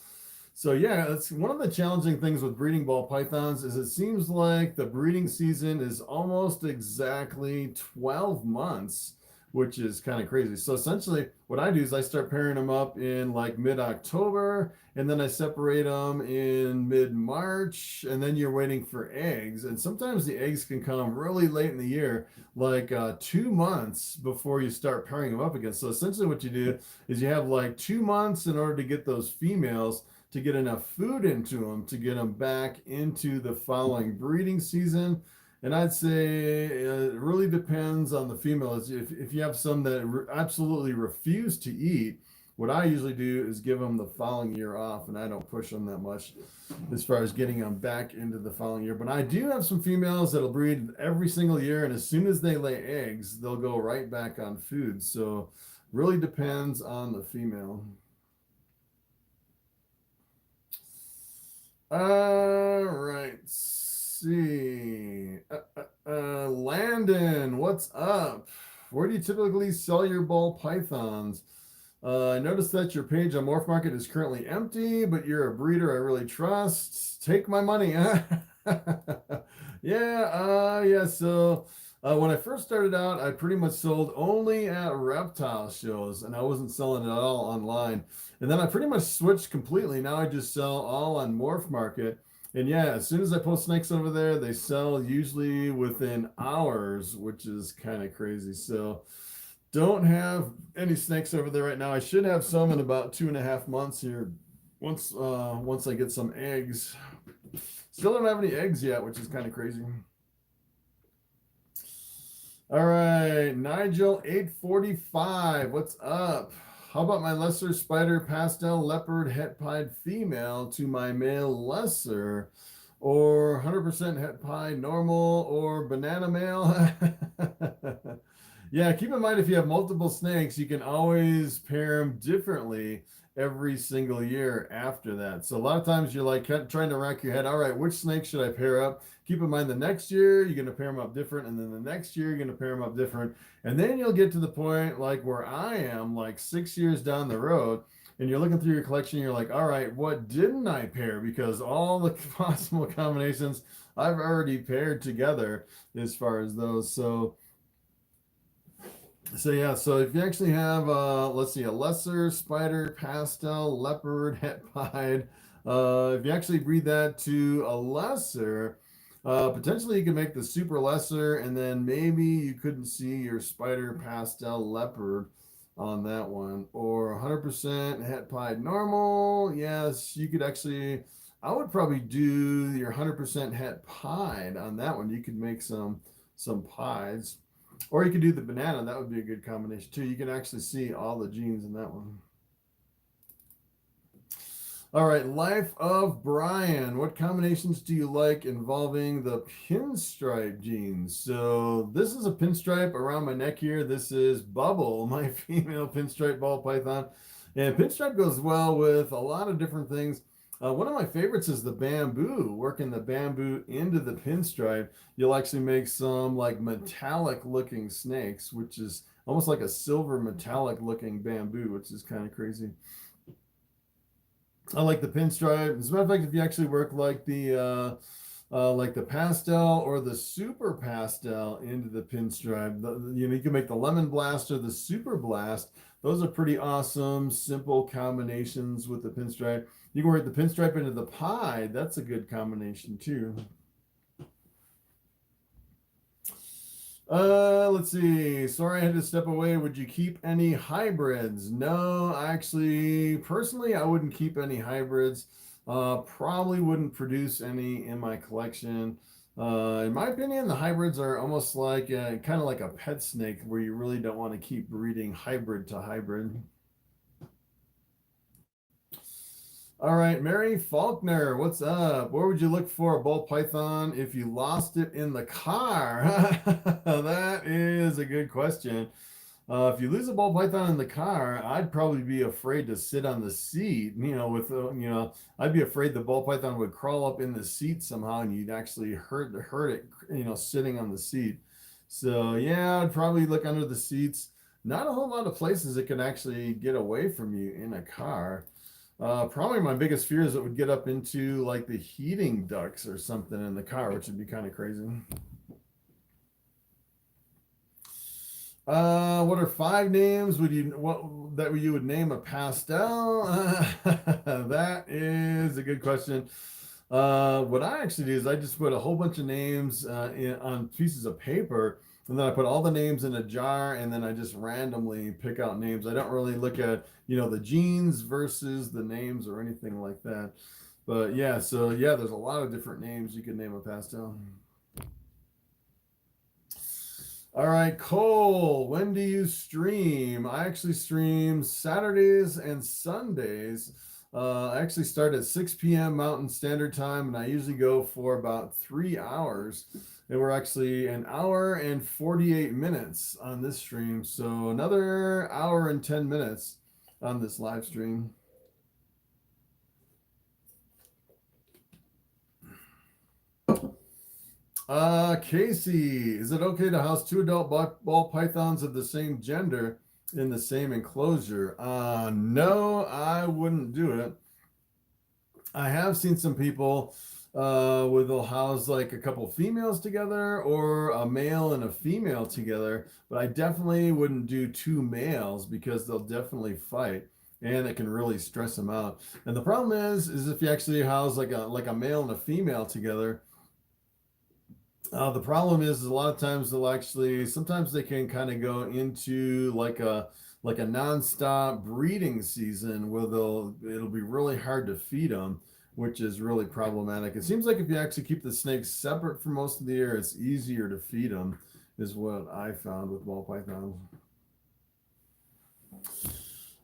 Speaker 1: yeah, that's one of the challenging things with breeding ball pythons is it seems like the breeding season is almost exactly 12 months, which is kind of crazy. So essentially what I do is I start pairing them up in like mid-October, and then I separate them in mid-March, and then you're waiting for eggs. And sometimes the eggs can come really late in the year, like 2 months before you start pairing them up again. So essentially what you do is you have like 2 months in order to get those females to get enough food into them to get them back into the following breeding season. And I'd say it really depends on the females. If you have some that absolutely refuse to eat, what I usually do is give them the following year off, and I don't push them that much as far as getting them back into the following year. But I do have some females that'll breed every single year, and as soon as they lay eggs, they'll go right back on food. So really depends on the female. All right. See. Landon, what's up? Where do you typically sell your ball pythons? I noticed that your page on Morph Market is currently empty, but you're a breeder I really trust. Take my money. Yeah. So when I first started out, I pretty much sold only at reptile shows, and I wasn't selling it at all online. And then I pretty much switched completely. Now I just sell all on Morph Market. And yeah, as soon as I post snakes over there, they sell usually within hours, which is kind of crazy. So don't have any snakes over there right now. I should have some in about 2.5 months here. Once I get some eggs. Still don't have any eggs yet, which is kind of crazy. All right, Nigel 845. What's up? How about my lesser spider pastel leopard het pied female to my male lesser, or 100% het pied normal, or banana male? Yeah, keep in mind if you have multiple snakes, you can always pair them differently every single year after that. So a lot of times you're like trying to rack your head, all right, which snake should I pair up? Keep in mind the next year you're going to pair them up different, and then the next year you're going to pair them up different. And then you'll get to the point like where I am, like 6 years down the road, and you're looking through your collection, you're like, all right, what didn't I pair? Because all the possible combinations I've already paired together as far as those. So yeah, so if you actually have, let's see, a lesser spider pastel leopard het pied, if you actually breed that to a lesser, potentially you can make the super lesser, and then maybe you couldn't see your spider pastel leopard on that one, or 100% het pied normal. Yes, you could actually, I would probably do your 100% het pied on that one. You could make some pies. Or you could do the banana. That would be a good combination too. You can actually see all the genes in that one. All right, Life of Brian. What combinations do you like involving the pinstripe genes? So this is a pinstripe around my neck here. This is Bubble, my female pinstripe ball python. And pinstripe goes well with a lot of different things. One of my favorites is the bamboo, working the bamboo into the pinstripe. You'll actually make some like metallic looking snakes, which is almost like a silver metallic looking bamboo, which is kind of crazy. I like the pinstripe. As a matter of fact, if you actually work like the pastel or the super pastel into the pinstripe, you can make the lemon blast or the super blast. Those are pretty awesome, simple combinations with the pinstripe. You can work the pinstripe into the pied. That's a good combination too. Let's see. Sorry, I had to step away. Would you keep any hybrids? No, actually, personally, I wouldn't keep any hybrids. Probably wouldn't produce any in my collection. In my opinion, the hybrids are almost like kind of like a pet snake, where you really don't want to keep breeding hybrid to hybrid. All right, Mary Faulkner, what's up? Where would you look for a Boll Python if you lost it in the car? That is a good question. If you lose a Boll Python in the car, I'd probably be afraid to sit on the seat. I'd be afraid the Boll Python would crawl up in the seat somehow, and you'd actually hurt it, sitting on the seat. So yeah, I'd probably look under the seats. Not a whole lot of places it can actually get away from you in a car. Probably my biggest fear is it would get up into like the heating ducts or something in the car, which would be kind of crazy. What are 5 names that you would name a pastel? That is a good question. What I actually do is I just put a whole bunch of names on pieces of paper, and then I put all the names in a jar, and then I just randomly pick out names. I don't really look at, the genes versus the names or anything like that. But yeah, so yeah, there's a lot of different names you could name a pastel. All right, Cole, when do you stream? I actually stream Saturdays and Sundays. I actually start at 6 p.m. Mountain Standard Time, and I usually go for about 3 hours. And we're actually 1 hour and 48 minutes on this stream. So another hour and 10 minutes on this live stream. Casey, is it okay to house 2 adult ball pythons of the same gender in the same enclosure. No, I wouldn't do it. I have seen some people where they'll house like a couple females together or a male and a female together, but I definitely wouldn't do two males because they'll definitely fight and it can really stress them out. And the problem is if you actually house like a male and a female together, the problem is a lot of times they'll actually sometimes they can kind of go into like a nonstop breeding season where it'll be really hard to feed them, which is really problematic. It seems like if you actually keep the snakes separate for most of the year, it's easier to feed them, is what I found with ball pythons.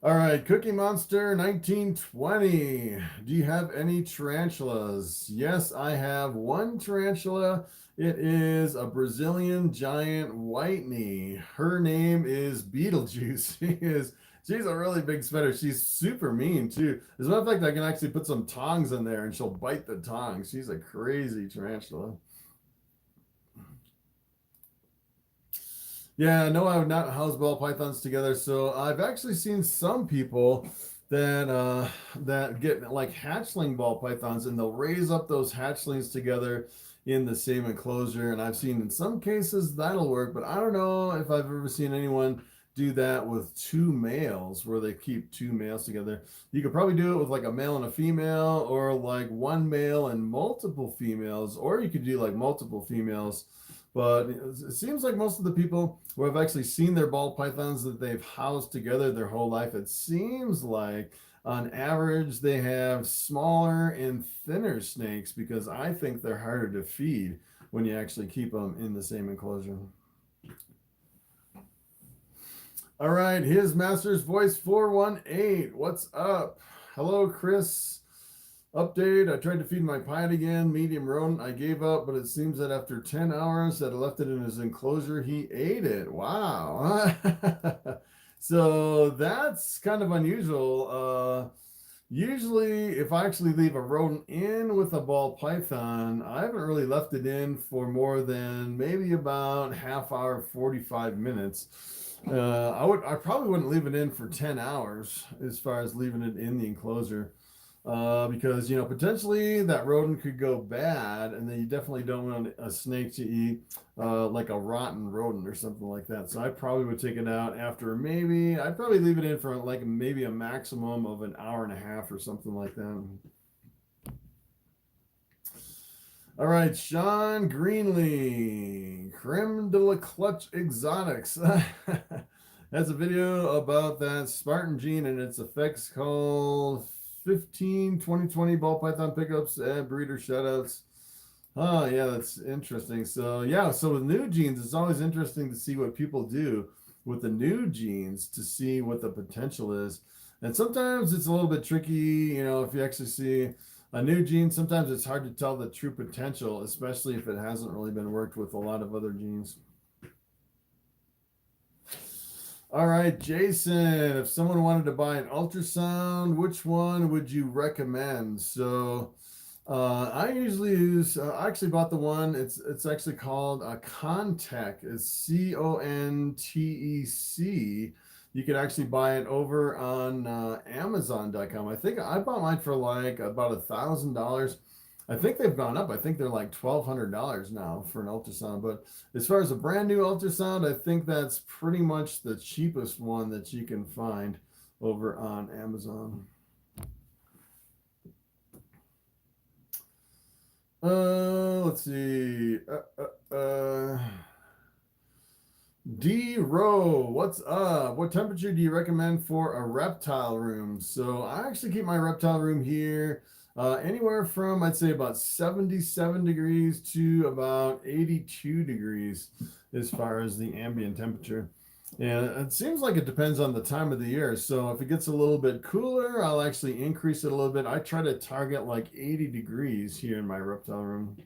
Speaker 1: All right, Cookie Monster 1920. Do you have any tarantulas? Yes, I have one tarantula. It is a Brazilian giant white knee. Her name is Beetlejuice. She's a really big spider. She's super mean too. As a matter of fact, I can actually put some tongs in there and she'll bite the tongs. She's a crazy tarantula. Yeah, no, I would not house ball pythons together. So I've actually seen some people that get like hatchling ball pythons and they'll raise up those hatchlings together in the same enclosure. And I've seen in some cases that'll work, but I don't know if I've ever seen anyone do that with two males where they keep two males together. You could probably do it with like a male and a female, or like one male and multiple females, or you could do like multiple females. But it seems like most of the people who have actually seen their ball pythons that they've housed together their whole life, it seems like on average they have smaller and thinner snakes because I think they're harder to feed when you actually keep them in the same enclosure. All right, his master's voice 418. What's up? Hello, Chris. Update, I tried to feed my pie again, medium rodent. I gave up, but it seems that after 10 hours that I left it in his enclosure, he ate it. Wow. So that's kind of unusual. Usually, if I actually leave a rodent in with a ball python, I haven't really left it in for more than maybe about half hour, 45 minutes. I probably wouldn't leave it in for 10 hours as far as leaving it in the enclosure. Because, you know, potentially that rodent could go bad, and then you definitely don't want a snake to eat like a rotten rodent or something like that. So I probably would take it out after I'd probably leave it in for like maybe a maximum of an hour and a half or something like that. All right, Sean Greenlee, Creme de la Clutch Exotics. That's a video about that Spartan gene and its effects called 15 2020 ball python pickups and breeder shoutouts. Oh yeah, that's interesting. So yeah, so with new genes, it's always interesting to see what people do with the new genes to see what the potential is. And sometimes it's a little bit tricky, you know, if you actually see a new gene, sometimes it's hard to tell the true potential, especially if it hasn't really been worked with a lot of other genes. All right, Jason, if someone wanted to buy an ultrasound, which one would you recommend? So I usually use, I actually bought the one, it's actually called a Contec. It's Contec. You could actually buy it over on Amazon.com. I think I bought mine for like about $1,000. I think they've gone up. I think they're like $1,200 now for an ultrasound. But as far as a brand new ultrasound, I think that's pretty much the cheapest one that you can find over on Amazon. Let's see. D Row, what's up? What temperature do you recommend for a reptile room? So I actually keep my reptile room here anywhere from, I'd say, about 77 degrees to about 82 degrees as far as the ambient temperature. And it seems like it depends on the time of the year. So if it gets a little bit cooler, I'll actually increase it a little bit. I try to target like 80 degrees here in my reptile room.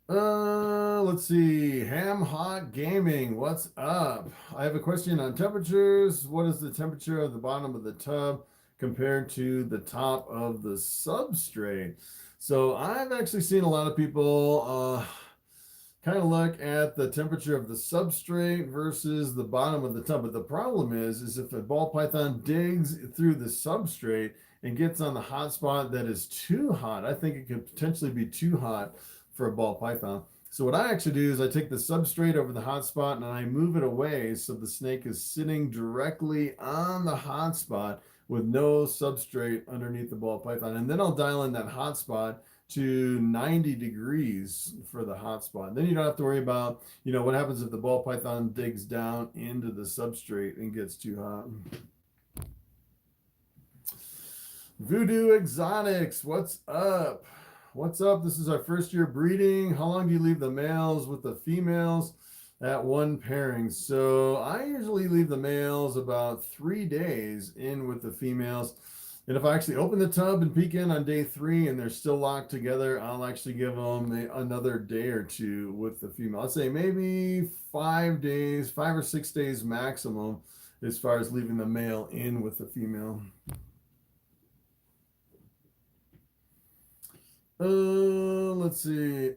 Speaker 1: Let's see. Ham Hot Gaming, what's up? I have a question on temperatures. What is the temperature of the bottom of the tub compared to the top of the substrate? So I've actually seen a lot of people kind of look at the temperature of the substrate versus the bottom of the tub. But the problem is if a ball python digs through the substrate and gets on the hot spot that is too hot, I think it could potentially be too hot for a ball python. So what I actually do is I take the substrate over the hot spot and I move it away so the snake is sitting directly on the hot spot with no substrate underneath the ball python. And then I'll dial in that hot spot to 90 degrees for the hot spot. Then you don't have to worry about, what happens if the ball python digs down into the substrate and gets too hot. Voodoo Exotics, what's up? What's up? This is our first year breeding. How long do you leave the males with the females at one pairing? So I usually leave the males about 3 days in with the females. And if I actually open the tub and peek in on day 3 and they're still locked together, I'll actually give them another day or two with the female. I'd say maybe 5 days, 5 or 6 days maximum as far as leaving the male in with the female. Let's see.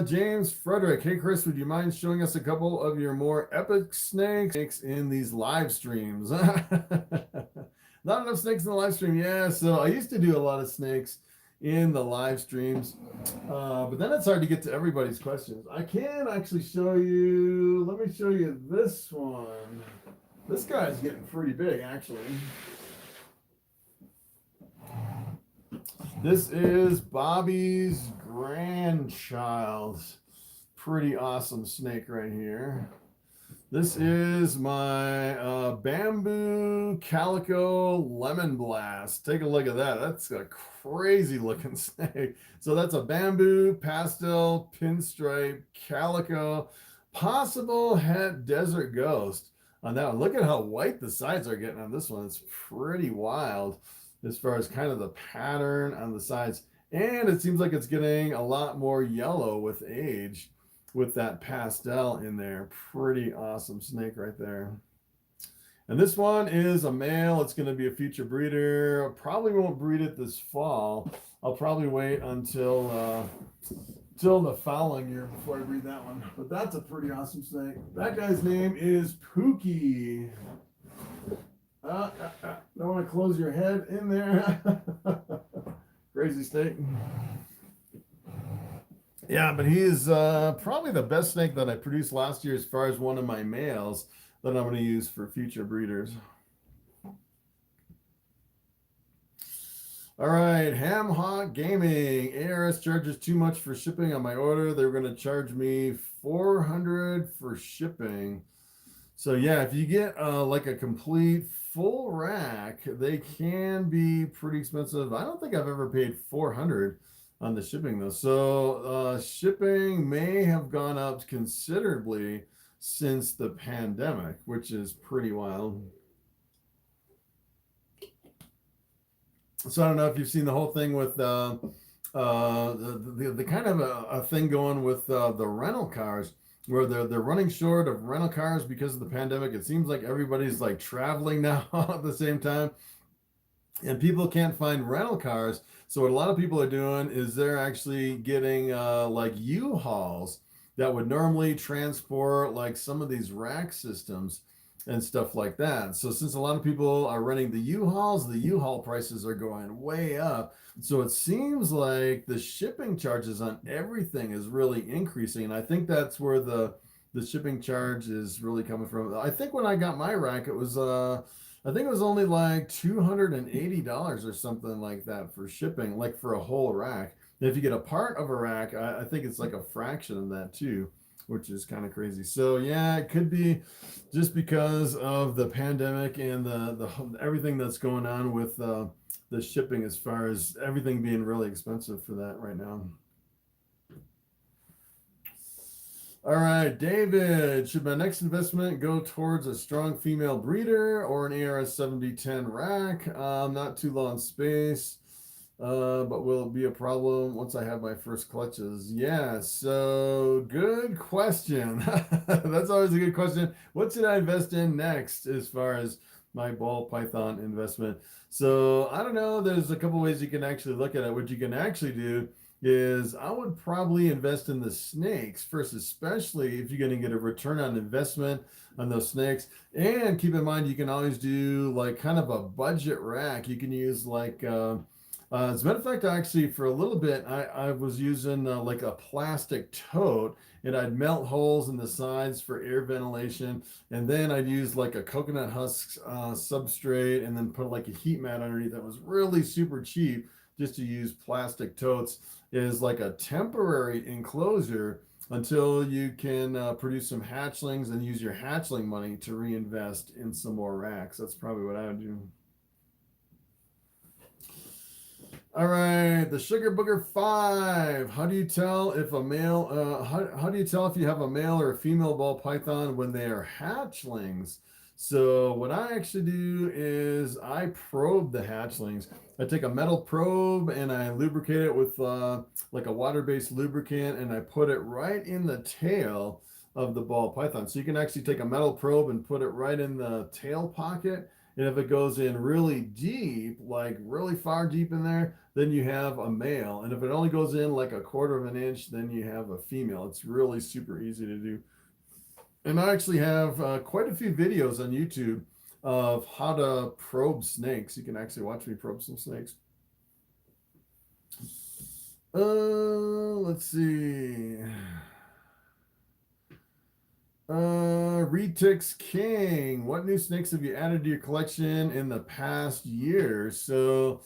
Speaker 1: James Frederick. Hey, Chris, would you mind showing us a couple of your more epic snakes in these live streams? Not enough snakes in the live stream. Yeah, so I used to do a lot of snakes in the live streams, but then it's hard to get to everybody's questions. I can actually show you. Let me show you this one. This guy's getting pretty big, actually. This is Bobby's grandchild. Pretty awesome snake right here. This is my bamboo calico lemon blast. Take a look at that. That's a crazy looking snake. So that's a bamboo pastel pinstripe calico, possible het desert ghost on that one. Look at how white the sides are getting on this one. It's pretty wild as far as kind of the pattern on the sides. And it seems like it's getting a lot more yellow with age with that pastel in there. Pretty awesome snake right there. And this one is a male. It's going to be a future breeder. Probably won't breed it this fall. I'll probably wait until the following year before I breed that one. But that's a pretty awesome snake. That guy's name is Pookie. Don't want to close your head in there. Crazy snake. Yeah, but he is probably the best snake that I produced last year as far as one of my males that I'm going to use for future breeders. All right, Ham Hawk Gaming. ARS charges too much for shipping on my order. They're going to charge me $400 for shipping. So yeah, if you get like a complete full rack, they can be pretty expensive. I don't think I've ever paid $400 on the shipping though. So shipping may have gone up considerably since the pandemic, which is pretty wild. So I don't know if you've seen the whole thing with the kind of a thing going with the rental cars, where they're running short of rental cars because of the pandemic. It seems like everybody's like traveling now at the same time, and people can't find rental cars. So what a lot of people are doing is they're actually getting like U-Hauls that would normally transport like some of these rack systems and stuff like that. So since a lot of people are renting the U-Hauls, the U-Haul prices are going way up. So it seems like the shipping charges on everything is really increasing. And I think that's where the shipping charge is really coming from. I think when I got my rack, it was, I think it was only like $280 or something like that for shipping, like for a whole rack. And if you get a part of a rack, I think it's like a fraction of that too, which is kind of crazy. So yeah, it could be just because of the pandemic and the everything that's going on with the shipping, as far as everything being really expensive for that right now. All right, David, should my next investment go towards a strong female breeder or an ARS 7010 rack? I'm not too low on space. But will it be a problem once I have my first clutches? Yeah, so good question. That's always a good question. What should I invest in next as far as my Ball Python investment. So I don't know, there's a couple ways you can actually look at it. What you can actually do is I would probably invest in the snakes first, especially if you're going to get a return on investment on those snakes. And keep in mind, you can always do like kind of a budget rack. You can use like as a matter of fact, actually, for a little bit, I was using like a plastic tote, and I'd melt holes in the sides for air ventilation, and then I'd use like a coconut husk substrate, and then put like a heat mat underneath. That was really super cheap, just to use plastic totes is like a temporary enclosure until you can produce some hatchlings and use your hatchling money to reinvest in some more racks. That's probably what I would do. All right, the Sugar Booger 5. How do you tell if a male, how do you tell if you have a male or a female ball python when they are hatchlings? So what I actually do is I probe the hatchlings. I take a metal probe and I lubricate it with like a water-based lubricant, and I put it right in the tail of the ball python. So you can actually take a metal probe and put it right in the tail pocket. And if it goes in really deep, like really far deep in there, then you have a male. And if it only goes in like 1/4 of an inch, then you have a female. It's really super easy to do. And I actually have quite a few videos on YouTube of how to probe snakes. You can actually watch me probe some snakes. Let's see. Retix King, what new snakes have you added to your collection in the past year? So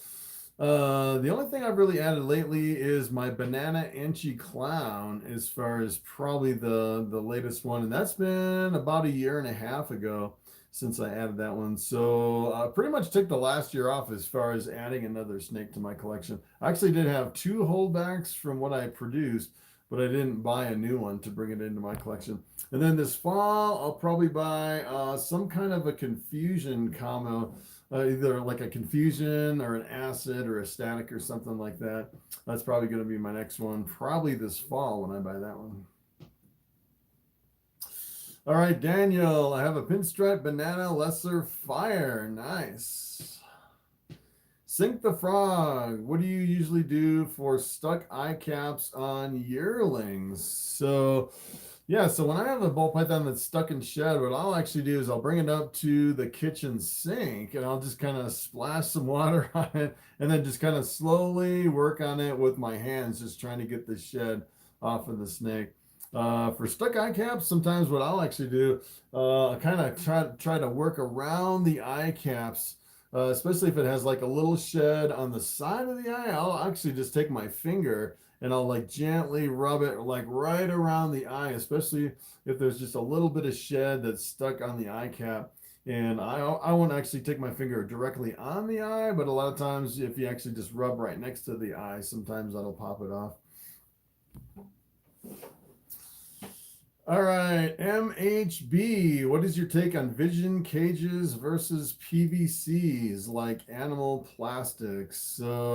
Speaker 1: the only thing I've really added lately is my Banana Anchi Clown, as far as probably the latest one, and that's been about 1.5 years ago since I added that one. So I pretty much took the last year off as far as adding another snake to my collection. I actually did have 2 holdbacks from what I produced, but I didn't buy a new one to bring it into my collection. And then this fall, I'll probably buy some kind of a confusion combo, either like a confusion or an acid or a static or something like that. That's probably going to be my next one, probably this fall when I buy that one. All right, Daniel, I have a Pinstripe Banana Lesser Fire. Nice. Sink the Frog, what do you usually do for stuck eye caps on yearlings? So yeah, so when I have a ball python that's stuck in shed, what I'll actually do is I'll bring it up to the kitchen sink and I'll just kind of splash some water on it and then just kind of slowly work on it with my hands, just trying to get the shed off of the snake. For stuck eye caps, sometimes what I'll actually do, I kind of try to work around the eye caps, especially if it has like a little shed on the side of the eye. I'll actually just take my finger and I'll like gently rub it like right around the eye, especially if there's just a little bit of shed that's stuck on the eye cap. And I won't actually take my finger directly on the eye, but a lot of times if you actually just rub right next to the eye, sometimes that'll pop it off. All right, MHB, what is your take on vision cages versus PVCs like animal plastics? So